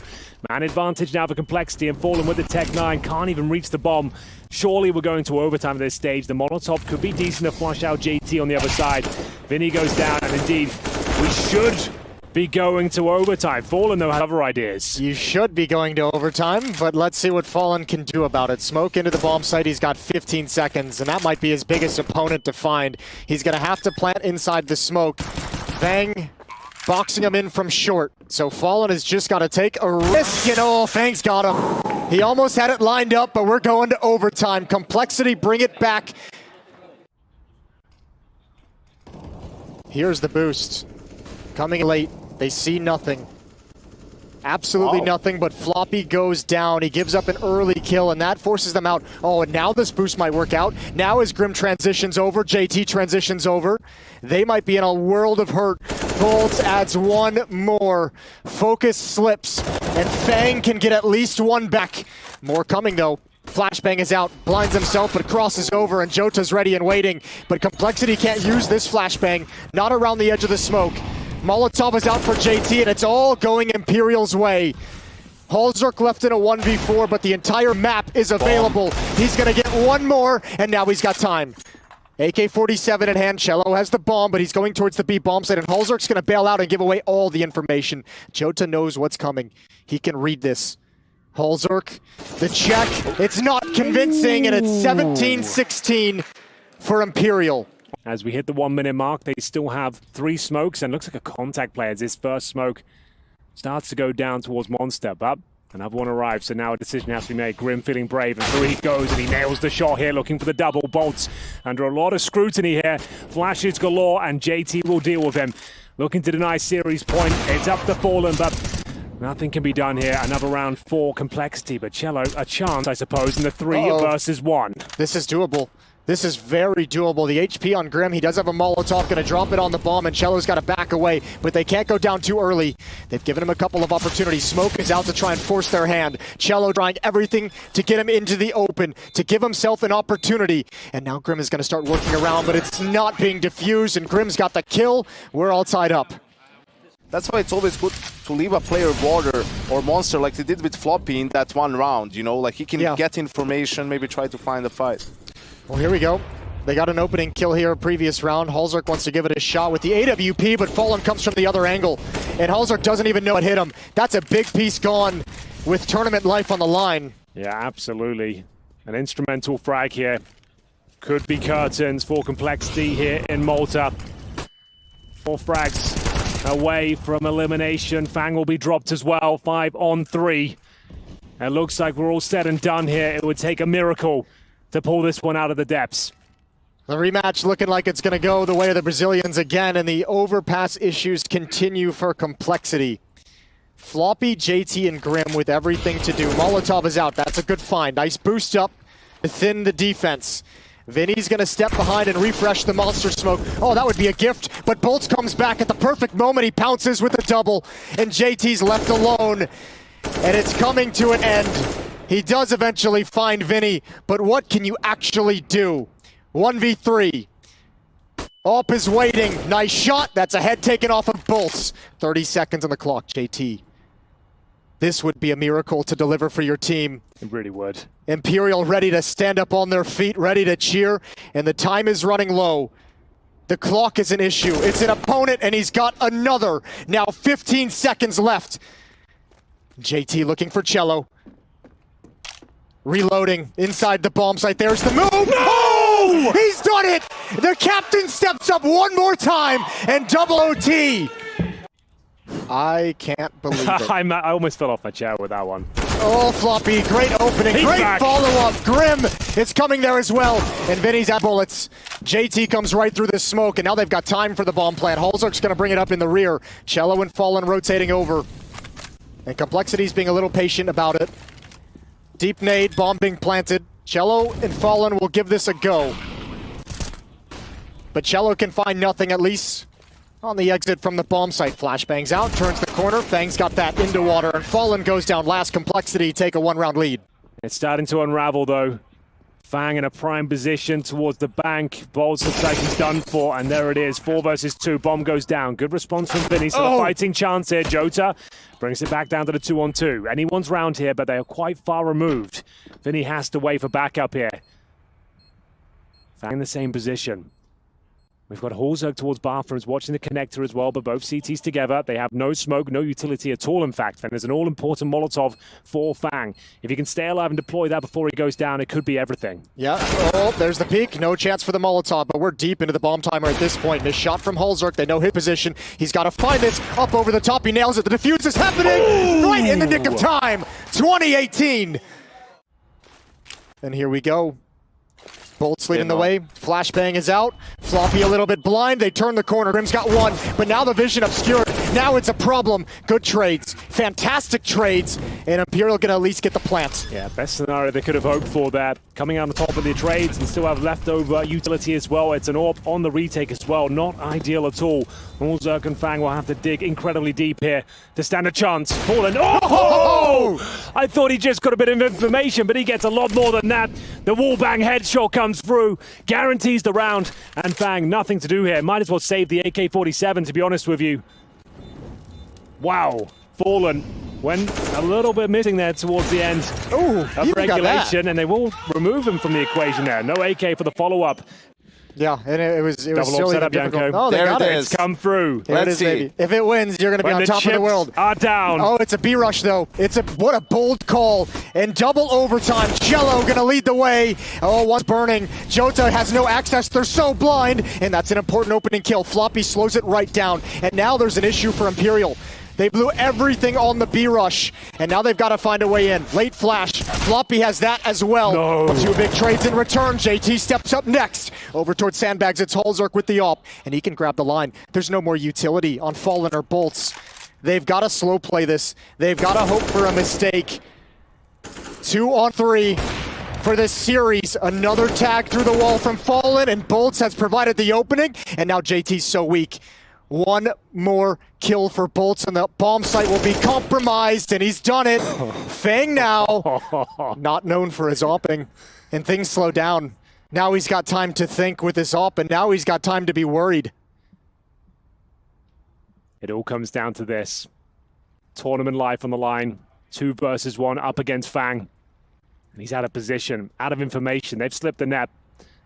S6: Man advantage now for Complexity, and Fallen with the Tech 9 can't even reach the bomb. Surely we're going to overtime at this stage. The Molotov could be decent to flush out JT on the other side. Vinny goes down, and indeed, we should be going to overtime. Fallen, though, have other ideas.
S1: You should be going to overtime, but let's see what Fallen can do about it. Smoke into the bomb site. He's got 15 seconds, and that might be his biggest opponent to find. He's going to have to plant inside the smoke. Fang boxing him in from short. So Fallen has just got to take a risk, and oh, Fang's got him. He almost had it lined up, but we're going to overtime. Complexity, bring it back. Here's the boost. Coming late. They see nothing. Absolutely nothing, but Floppy goes down. He gives up an early kill, and that forces them out. Oh, and now this boost might work out. Now as Grim transitions over, JT transitions over, they might be in a world of hurt. Bolts adds one more. Focus slips, and Fang can get at least one back. More coming, though. Flashbang is out, blinds himself, but crosses over, and Jota's ready and waiting. But Complexity can't use this flashbang. Not around the edge of the smoke. Molotov is out for JT, and it's all going Imperial's way. Halzerk left in a 1v4, but the entire map is available. He's going to get one more, and now he's got time. AK-47 in hand. Cello has the bomb, but he's going towards the B bomb site, and Halzerk's going to bail out and give away all the information. Jota knows what's coming. He can read this. Halzerk, the check. It's not convincing, and it's 17-16 for Imperial.
S6: As we hit the 1-minute mark, they still have 3 smokes, and looks like a contact play as this first smoke starts to go down towards Monster, but another one arrives, so now a decision has to be made. Grim feeling brave, and through he goes, and he nails the shot here, looking for the double. Bolts under a lot of scrutiny here. Flashes galore, and JT will deal with him. Looking to deny series point. It's up to Fallen, but nothing can be done here. Another round for Complexity, but Cello, a chance, I suppose, in the 3 versus 1.
S1: This is doable. This is very doable. The HP on Grim, he does have a Molotov, going to drop it on the bomb, and Cello's got to back away, but they can't go down too early. They've given him a couple of opportunities. Smoke is out to try and force their hand. Cello trying everything to get him into the open, to give himself an opportunity. And now Grim is going to start working around, but it's not being diffused, and Grim's got the kill. We're all tied up.
S2: That's why it's always good to leave a player border or monster like they did with Floppy in that one round, you know? Like he can get information, maybe try to find a fight.
S1: Well, here we go. They got an opening kill here previous round. Halzark wants to give it a shot with the AWP, but Fallen comes from the other angle. And Halzark doesn't even know it hit him. That's a big piece gone with tournament life on the line.
S6: Yeah, absolutely. An instrumental frag here. Could be curtains for Complexity here in Malta. 4 frags away from elimination. Fang will be dropped as well. 5 on 3. It looks like we're all said and done here. It would take a miracle to pull this one out of the depths.
S1: The rematch looking like it's going to go the way of the Brazilians again, and the overpass issues continue for Complexity. Floppy, JT, and Grim with everything to do. Molotov is out. That's a good find. Nice boost up to thin the defense. Vinny's going to step behind and refresh the monster smoke. Oh, that would be a gift, but Bolts comes back at the perfect moment. He pounces with a double, and JT's left alone, and it's coming to an end. He does eventually find Vinny, but what can you actually do? 1v3. Op is waiting. Nice shot. That's a head taken off of Bolts. 30 seconds on the clock, JT. This would be a miracle to deliver for your team.
S6: It really would.
S1: Imperial ready to stand up on their feet, ready to cheer, and the time is running low. The clock is an issue. It's an opponent, and he's got another. Now 15 seconds left. JT looking for Cello. Reloading inside the bomb site. There's the move. No! He's done it! The captain steps up one more time and double OT. I can't believe it.
S6: I almost fell off my chair with that one.
S1: Oh, Floppy, great opening,
S6: He's
S1: great
S6: back.
S1: follow-up. Grim is coming there as well, and Vinny's at bullets. JT comes right through the smoke, and now they've got time for the bomb plant. Halzark's going to bring it up in the rear. Cello and Fallen rotating over. And Complexity's being a little patient about it. Deep nade, bomb being planted. Cello and Fallen will give this a go. But Cello can find nothing, at least on the exit from the bomb site. Flashbangs out, turns the corner. Fang's got that into water, and Fallen goes down last. Complexity take a 1-round lead.
S6: It's starting to unravel, though. Fang in a prime position towards the bank. Bolts looks like he's done for, and there it is. 4 versus 2. Bomb goes down. Good response from Vinny. So a fighting chance here. Jota brings it back down to the 2-on-2. Anyone's round here, but they are quite far removed. Vinny has to wait for backup here. Fang in the same position. We've got Halzark towards bathrooms, watching the connector as well, but both CTs together. They have no smoke, no utility at all, in fact. And there's an all-important Molotov for Fang. If he can stay alive and deploy that before he goes down, it could be everything.
S1: Yeah, oh, there's the peak. No chance for the Molotov, but we're deep into the bomb timer at this point. Missed shot from Halzark. They know his position. He's got to find this. Up over the top, he nails it. The defuse is happening right in the nick of time. 2018. And here we go. Bolts leading the way. Flashbang is out. Floppy a little bit blind. They turn the corner. Grim's got one, but now the vision obscured. Now it's a problem. Good trades. Fantastic trades. And Imperial can at least get the plant.
S6: Yeah, best scenario they could have hoped for there. Coming out on top of the trades and still have leftover utility as well. It's an AWP on the retake as well. Not ideal at all. Halzark and Fang will have to dig incredibly deep here to stand a chance. Fallen. Oh! I thought he just got a bit of information, but he gets a lot more than that. The wallbang headshot comes through, guarantees the round, and Fang, nothing to do here. Might as well save the AK-47, to be honest with you. Wow. Fallen went a little bit missing there towards the end of regulation, and they will remove him from the equation there. No AK for the follow-up.
S1: Yeah, and it was
S6: Double
S1: silly
S6: set up,
S1: difficult.
S6: Yanko.
S1: Oh, they
S2: There
S1: got
S2: it
S1: it.
S2: is.
S6: It's come through.
S1: Here it
S2: Let's
S1: is,
S2: see.
S1: baby. If it wins, you're going to be
S6: When
S1: on
S6: the
S1: top of the
S6: chips
S1: world.
S6: are down.
S1: Oh, it's a B rush though. What a bold call. And double overtime. Cello gonna lead the way. Oh, one's burning. Jota has no access. They're so blind. And that's an important opening kill. Floppy slows it right down. And now there's an issue for Imperial. They blew everything on the B rush, and now they've got to find a way in. Late flash. Floppy has that as well.
S6: No.
S1: 2 big trades in return. JT steps up next. Over towards Sandbags. It's Halzark with the AWP, and he can grab the line. There's no more utility on Fallen or Bolts. They've got to slow play this. They've got to hope for a mistake. 2 on 3 for this series. Another tag through the wall from Fallen, and Bolts has provided the opening, and now JT's so weak. 1 more kill for Bolts, and the bomb site will be compromised, and he's done it. Fang now, not known for his opping, and things slow down. Now he's got time to think with his op, and now he's got time to be worried.
S6: It all comes down to this. Tournament life on the line. 2 versus 1 up against Fang. And he's out of position, out of information. They've slipped the net.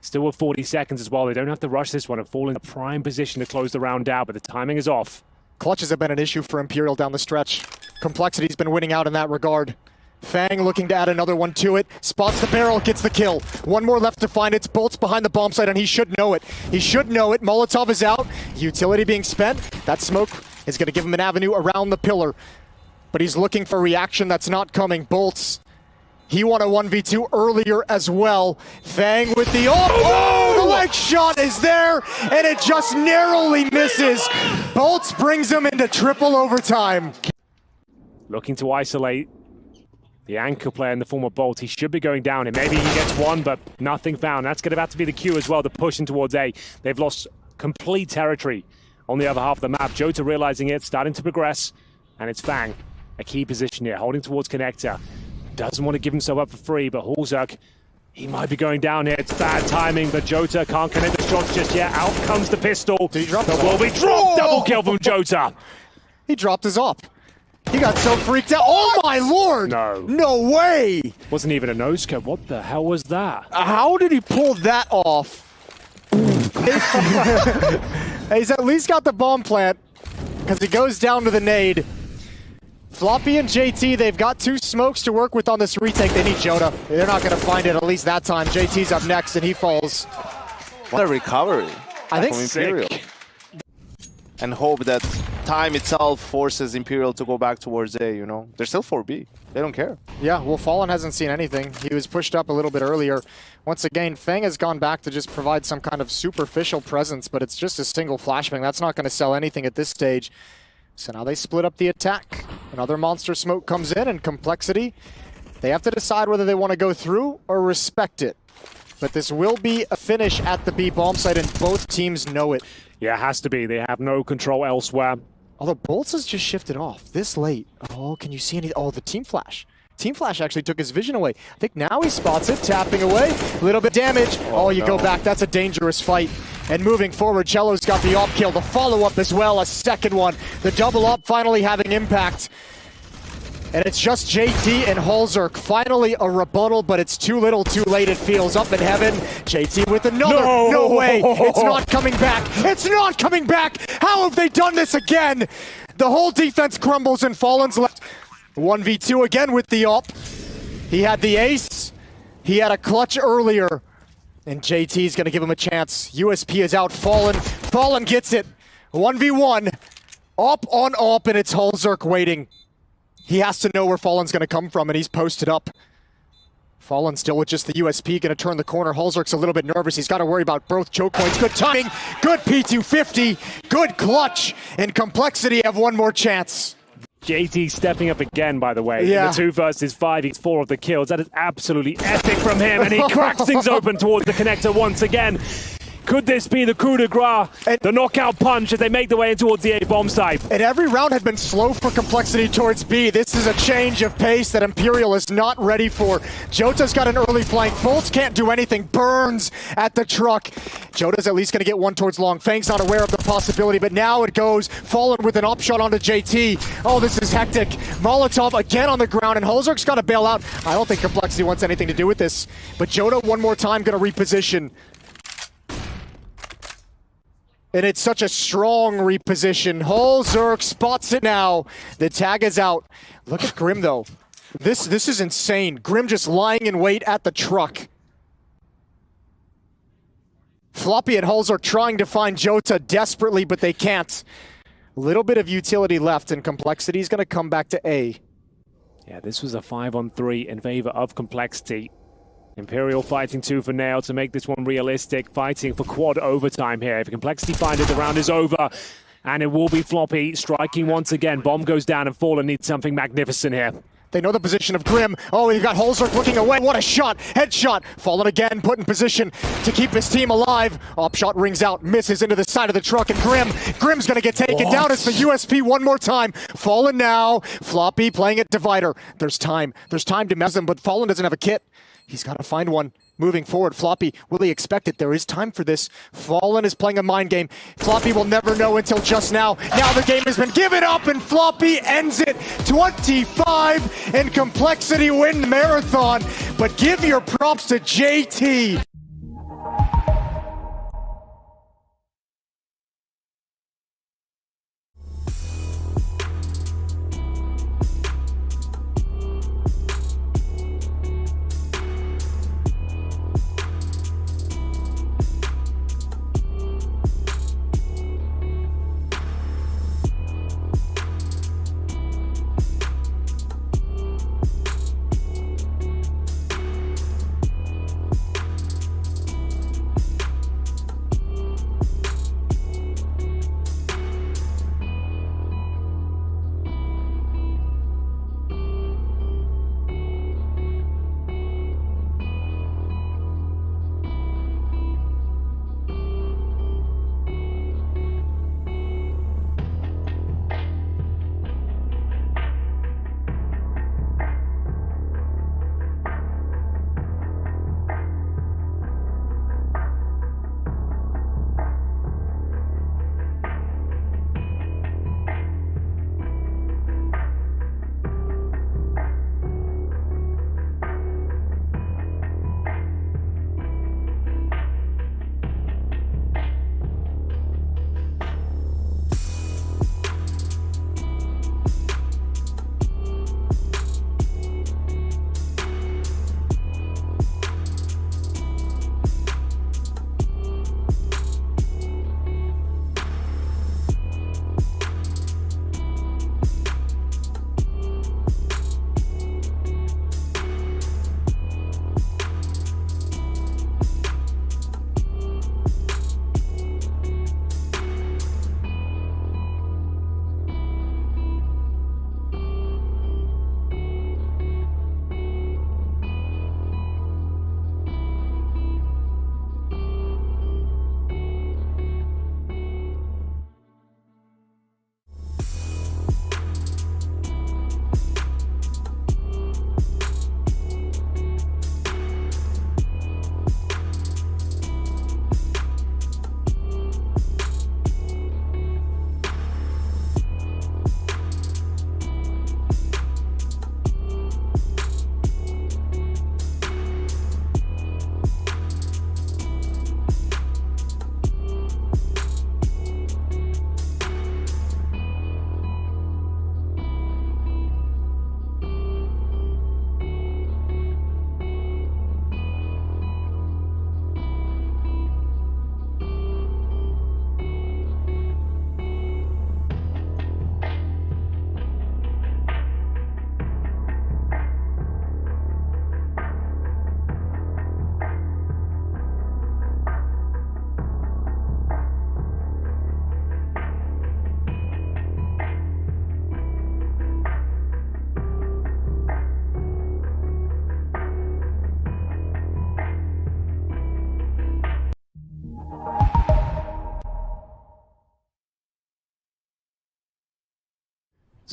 S6: Still with 40 seconds as well. They don't have to rush this one and fall in a prime position to close the round out, but the timing is off.
S1: Clutches have been an issue for Imperial down the stretch. Complexity's been winning out in that regard. Fang looking to add another one to it. Spots the barrel, gets the kill. One more left to find. It's Bolts behind the bomb site, and he should know it. He should know it. Molotov is out. Utility being spent. That smoke is going to give him an avenue around the pillar. But he's looking for reaction that's not coming. Bolts. He won a 1v2 earlier as well. Fang with the the leg shot is there, and it just narrowly misses. Bolts brings him into triple overtime.
S6: Looking to isolate the anchor player in the form of Bolt. He should be going down, and maybe he gets one, but nothing found. That's going to have to be the cue as well, to push in towards A. They've lost complete territory on the other half of the map. Jota realizing it, starting to progress, and it's Fang, a key position here, holding towards Connector. Doesn't want to give himself up for free, but Halzerk, he might be going down here. It's bad timing, but Jota can't connect the shots just yet. Out comes the pistol.
S1: Did he drop
S6: the
S1: his
S6: will be dropped. Double kill from Jota.
S1: He dropped his op. He got so freaked out. Oh my lord!
S6: No.
S1: No way!
S6: Wasn't even a nose scope. What the hell was that?
S1: How did he pull that off? He's at least got the bomb plant, because he goes down to the nade. Floppy and JT, they've got 2 smokes to work with on this retake. They need Jota. They're not going to find it, at least that time. JT's up next, and he falls.
S2: What a recovery.
S1: I think
S2: from Imperial. And hope that time itself forces Imperial to go back towards A, you know? They're still 4B. They don't care.
S1: Yeah, well, Fallen hasn't seen anything. He was pushed up a little bit earlier. Once again, Fang has gone back to just provide some kind of superficial presence, but it's just a single flashbang. That's not going to sell anything at this stage. So now they split up the attack. Another monster smoke comes in, and Complexity, they have to decide whether they want to go through or respect it. But this will be a finish at the B bomb site, and both teams know it.
S6: Yeah, it has to be. They have no control elsewhere.
S1: Although Bolts has just shifted off this late. Oh, can you see any? Oh, the Team Flash. Team Flash actually took his vision away. I think now he spots it, tapping away. A little bit damage. Oh, you go back. That's a dangerous fight. And moving forward, Cello's got the op kill. The follow-up as well, a second one. The double up finally having impact. And it's just JT and Halzerk. Finally a rebuttal, but it's too little, too late, it feels. Up in heaven, JT with another. No way. It's not coming back. It's not coming back. How have they done this again? The whole defense crumbles and Fallen's left. 1v2 again with the op. He had the ace. He had a clutch earlier. And JT's going to give him a chance. USP is out. Fallen gets it. 1v1. Op on op, and it's Halzerk waiting. He has to know where Fallen's going to come from, and he's posted up. Fallen still with just the USP, going to turn the corner. Halzerk's a little bit nervous. He's got to worry about both choke points. Good timing, good P250, good clutch, and Complexity have one more chance.
S6: JT stepping up again, by the way.
S1: Yeah.
S6: In the 2 versus 5, he's 4 of the kills. That is absolutely epic from him, and he cracks things open towards the connector once again. Could this be the coup de grace, the knockout punch as they make their way towards the A bomb site?
S1: And every round had been slow for Complexity towards B. This is a change of pace that Imperial is not ready for. Jota's got an early flank. Bolts can't do anything. Burns at the truck. Jota's at least going to get one towards long. Fang's not aware of the possibility, but now it goes. Fallen with an op shot onto JT. Oh, this is hectic. Molotov again on the ground, and Halzerk's got to bail out. I don't think Complexity wants anything to do with this. But Jota one more time going to reposition. And it's such a strong reposition. Halzerk spots it now. The tag is out. Look at Grim, though. This is insane. Grim just lying in wait at the truck. Floppy and Halzerk trying to find Jota desperately, but they can't. A little bit of utility left, and Complexity is going to come back to A.
S6: Yeah, this was a 5-on-3 in favor of Complexity. Imperial fighting 2 for nail to make this one realistic, fighting for quad overtime here. If Complexity find it, the round is over, and it will be Floppy striking once again. Bomb goes down, and Fallen needs something magnificent here.
S1: They know the position of Grim. Oh, you've got Halzerk looking away. What a shot. Headshot. Fallen again, put in position to keep his team alive. Op shot rings out, misses into the side of the truck, and Grim's going to get taken down. It's the USP one more time. Fallen now. Floppy playing it divider. There's time. There's time to mess him, but Fallen doesn't have a kit. He's got to find one. moving forward. Floppy, will he expect it? There is time for this. Fallen is playing a mind game. Floppy will never know until just now. Now the game has been given up and Floppy ends it. 25 and Complexity win the marathon. But give your props to JT.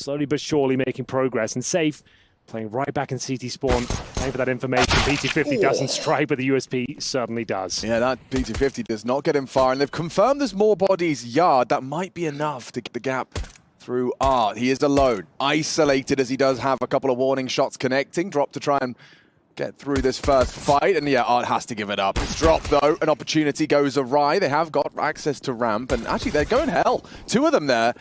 S6: Slowly but surely making progress, and Safe playing right back in CT spawn. Thank for that information. PT50 doesn't strike, but the USP certainly does.
S7: Yeah, that PT50 does not get him far, and they've confirmed there's more bodies yard. That might be enough to get the gap through Art. He is alone, isolated, as he does have a couple of warning shots connecting. Drop to try and get through this first fight, and yeah, Art has to give it up. It's dropped though, an opportunity goes awry. They have got access to ramp, and actually they're going hell. Two of them there.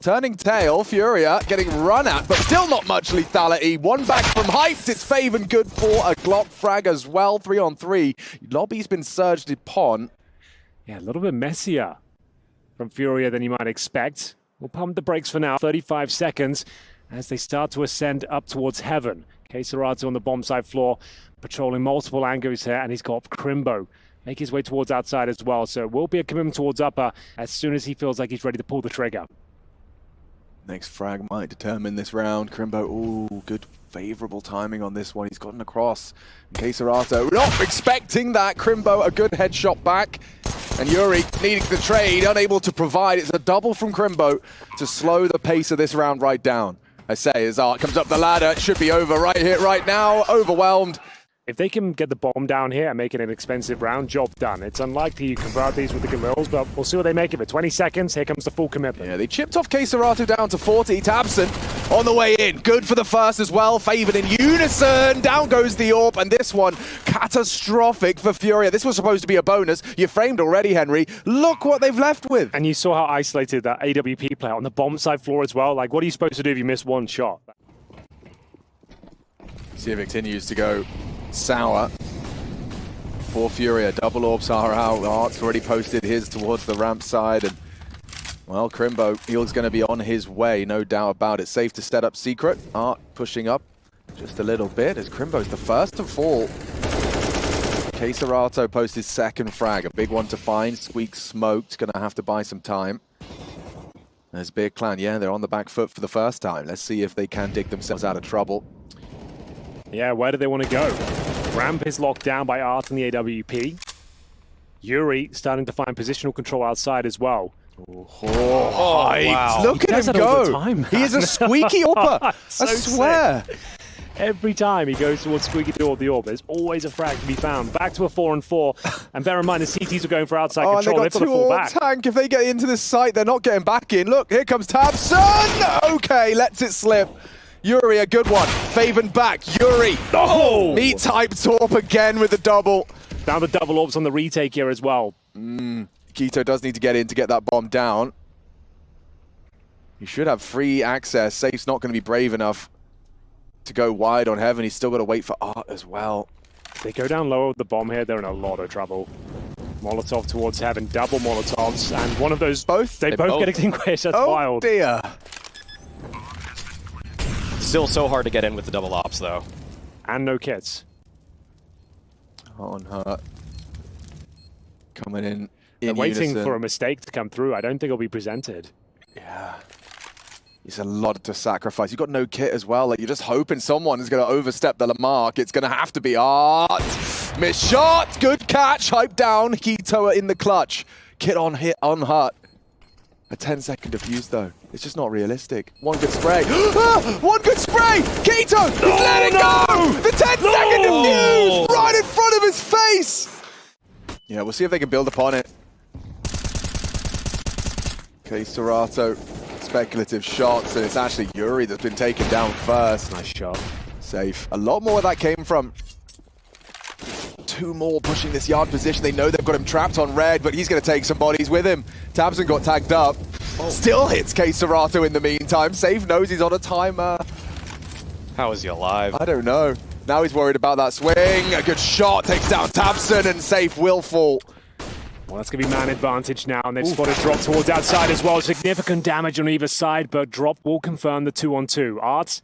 S7: Turning tail, Furia getting run at, but still not much lethality. One back from Hyped, it's Faven good for a Glock frag as well. 3-on-3. Lobby's been surged upon.
S6: Yeah, a little bit messier from Furia than you might expect. We'll pump the brakes for now. 35 seconds as they start to ascend up towards heaven. Kesaratu on the bomb side floor, patrolling multiple angles here, and he's got Crimbo make his way towards outside as well. So it will be a commitment towards upper as soon as he feels like he's ready to pull the trigger.
S7: Next frag might determine this round. Crimbo, ooh, good favorable timing on this one. He's gotten across. Kesaratu not expecting that. Crimbo, a good headshot back. And Yuri needing the trade, unable to provide. It's a double from Crimbo to slow the pace of this round right down. I say, as Art comes up the ladder, it should be over right here, right now. Overwhelmed.
S6: If they can get the bomb down here and make it an expensive round, job done. It's unlikely you convert these with the Galils, but we'll see what they make of it. 20 seconds, here comes the full commitment.
S7: Yeah, they chipped off K-Serato down to 40. Tabson on the way in. Good for the first as well. Favored in unison. Down goes the AWP, and this one, catastrophic for Furia. This was supposed to be a bonus. You framed already, Henry. Look what they've left with.
S6: And you saw how isolated that AWP player on the bomb side floor as well. Like, what are you supposed to do if you miss one shot?
S7: See if it continues to go sour for Furia. Double orbs are out. Art's already posted his towards the ramp side, and well, Crimbo, he's going to be on his way, no doubt about it. Safe to set up Secret. Art pushing up just a little bit as Crimbo's the first to fall. K-Serato posts his second frag, a big one to find. Squeak smoked, going to have to buy some time. There's Big Clan, yeah, they're on the back foot for the first time. Let's see if they can dig themselves out of trouble.
S6: Yeah, where do they want to go? Ramp is locked down by Art and the AWP. Yuri starting to find positional control outside as well.
S7: Wow. Look at him go. He is a squeaky AWPer.
S6: So
S7: I swear.
S6: sick. Every time he goes towards squeaky door, the AWP, there's always a frag to be found. Back to a 4-on-4. And bear in mind, the CTs are going for outside control.
S7: And they got
S6: They've got to fall back.
S7: tank. If they get into this site, they're not getting back in. Look, here comes Tabson. Okay, lets it slip. Yuri, a good one. Faven back. Yuri.
S6: Oh!
S7: Meets Hype Torp again with the double.
S6: Down the double orbs on the retake here as well.
S7: Keto does need to get in to get that bomb down. He should have free access. Safe's not going to be brave enough to go wide on Heaven. He's still got to wait for Art as well.
S6: If they go down low with the bomb here, they're in a lot of trouble. Molotov towards Heaven, double Molotovs, and one of those... They both get extinguished. That's wild.
S7: Oh dear.
S3: Still so hard to get in with the double ops, though.
S6: And no kits.
S7: On Hurt. Coming in
S6: They're waiting
S7: unison.
S6: for a mistake to come through. I don't think it'll be presented.
S7: Yeah. It's a lot to sacrifice. You've got no kit as well. Like, you're just hoping someone is going to overstep the mark. It's going to have to be Art. Missed shot. Good catch. Hype down. Keto in the clutch. Kit on hit on Hurt. A 10-second defuse, though. It's just not realistic. One good spray. One good spray! Keto! He's letting go! The 10-second defuse! Right in front of his face! Yeah, we'll see if they can build upon it. K-Serato, speculative shots, and it's actually Yuri that's been taken down first.
S6: Nice shot.
S7: Safe. A lot more where that came from. Two more pushing this yard position. They know they've got him trapped on red, but he's going to take some bodies with him. Tabson got tagged up. Still hits K-Serato in the meantime. Safe knows he's on a timer.
S3: How is he alive?
S7: I don't know. Now he's worried about that swing. A good shot takes down Tabson, and Safe will fall.
S6: Well, that's going to be man advantage now, and they've spotted Drop towards outside as well. Significant damage on either side, but Drop will confirm the 2-on-2. Art,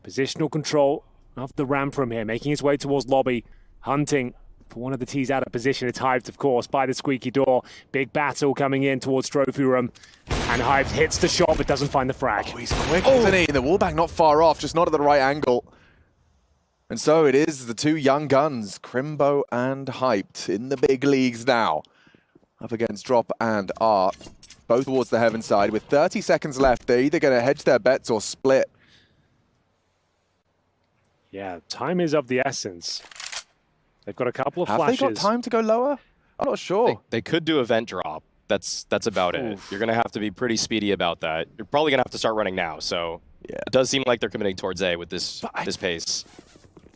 S6: positional control of the ramp from here, making his way towards lobby, hunting for one of the T's out of position. It's Hyped, of course, by the squeaky door. Big battle coming in towards trophy room, and Hyped hits the shot, but doesn't find the frag.
S7: Oh, he's quick, isn't he? The wallbang not far off, just not at the right angle. And so it is the two young guns, Crimbo and Hyped, in the big leagues now. Up against Drop and Art, both towards the Heaven side. With 30 seconds left, they're either going to hedge their bets or split.
S6: Yeah, time is of the essence. They've got a couple of flashes.
S7: Have they got time to go lower? I'm not sure.
S3: They could do event drop. That's about it. You're going to have to be pretty speedy about that. You're probably going to have to start running now, so
S7: yeah.
S3: It does seem like they're committing towards A with this pace.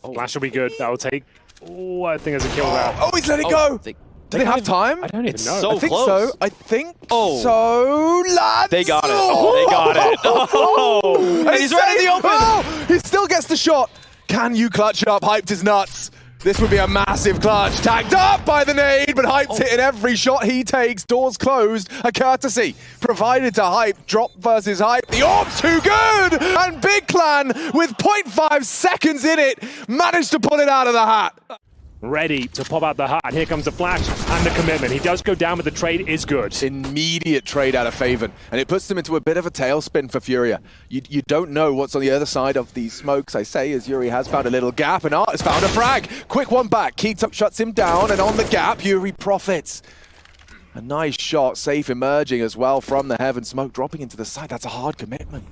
S6: Flash will be good. That will take... Oh, I think there's a kill there.
S7: Oh, he's letting go! Do they have time?
S6: I don't even know.
S3: So
S7: I think
S3: close.
S7: so. I think so, lads.
S3: They got it. They got it. Oh. And he's right in the open.
S7: Oh, he still gets the shot. Can you clutch up? Hyped is nuts. This would be a massive clutch. Tagged up by the nade, but Hyped's hitting every shot he takes. Doors closed. A courtesy provided to Hype. Drop versus Hype. The orb's too good! And Big Clan, with 0.5 seconds in it, managed to pull it out of the hat.
S6: Ready to pop out the hat. And here comes the flash and the commitment. He does go down, but the trade is good.
S7: Immediate trade out of Faven, and it puts them into a bit of a tailspin for Furia. You don't know what's on the other side of these smokes, I say, as Yuri has found a little gap, and Art has found a frag. Quick one back. Keetup shuts him down, and on the gap, Yuri profits. A nice shot, Safe emerging as well from the Heaven smoke, dropping into the side. That's a hard commitment.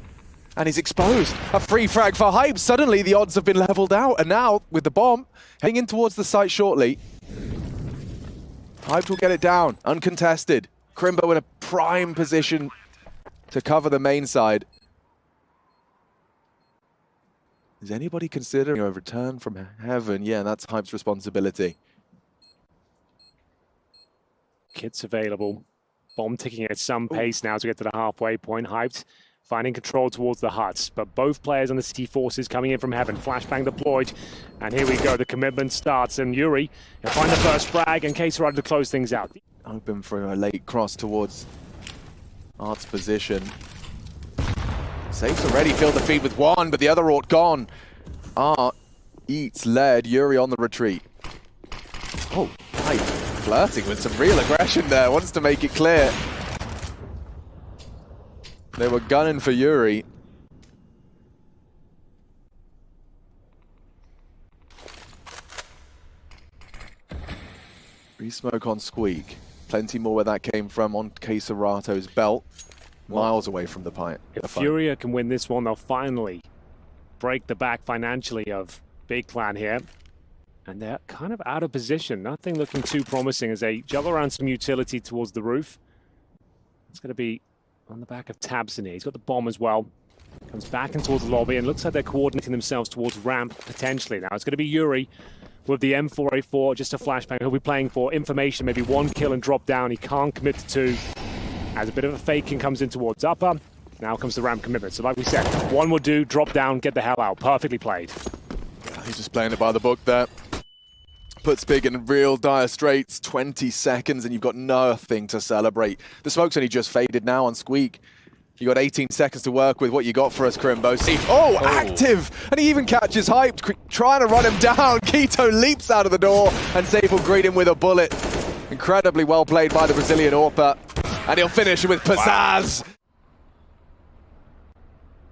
S7: And he's exposed. A free frag for Hype. Suddenly the odds have been leveled out. And now, with the bomb, heading in towards the site shortly. Hype will get it down, uncontested. Crimbo in a prime position to cover the main side. Is anybody considering a return from heaven? Yeah, that's Hype's responsibility.
S6: Kits available. Bomb ticking at some pace now to get to the halfway point. Hyped, finding control towards the huts. But both players on the City Forces coming in from heaven. Flashbang deployed. And here we go. The commitment starts. And Yuri will find the first frag and Caserado to close things out.
S7: Open for a late cross towards Art's position. Safe's already filled the feed with one, but the other Ort gone. Art eats lead. Yuri on the retreat. Oh, Hype flirting with some real aggression there. Wants to make it clear. They were gunning for Yuri. Re-smoke on Squeak. Plenty more where that came from on Caserato's belt. Miles away from the fight.
S6: If Furia can win this one, they'll finally break the back financially of Big Plan here. And they're kind of out of position. Nothing looking too promising as they juggle around some utility towards the roof. It's going to be on the back of Tabson here. He's got the bomb as well. Comes back in towards the lobby and looks like they're coordinating themselves towards ramp potentially. Now it's going to be Yuri with the M4A4, just a flashbang. He'll be playing for information, maybe one kill and drop down. He can't commit to two. As a bit of a faking comes in towards upper. Now comes the ramp commitment. So like we said, one will do, drop down, get the hell out. Perfectly played.
S7: He's just playing it by the book there. Puts Big in real dire straits. 20 seconds and you've got nothing to celebrate. The smoke's only just faded now on Squeak. You got 18 seconds to work with. What you got for us, Crimbo? Oh, active! And he even catches Hype, trying to run him down. Keto leaps out of the door and Safe will greet him with a bullet. Incredibly well played by the Brazilian Orpa. And he'll finish with pizzazz. Wow.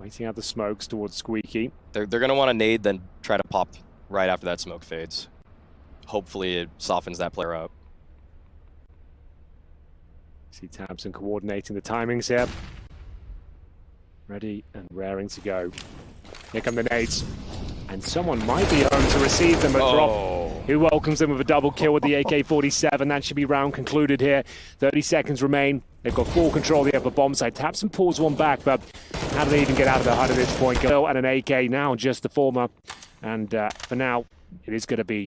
S6: Waiting out the smokes towards Squeaky.
S8: They're going to want to nade, then try to pop right after that smoke fades. Hopefully it softens that player up.
S6: See Tabson coordinating the timings here. Ready and raring to go. Here come the nades. And someone might be home to receive them, but Drop, who welcomes them with a double kill with the AK-47. That should be round concluded here. 30 seconds remain. They've got full control of the upper bomb site. Tabson pulls one back, but how do they even get out of the hut at this point? Go and an AK now, just the former. And for now, it is going to be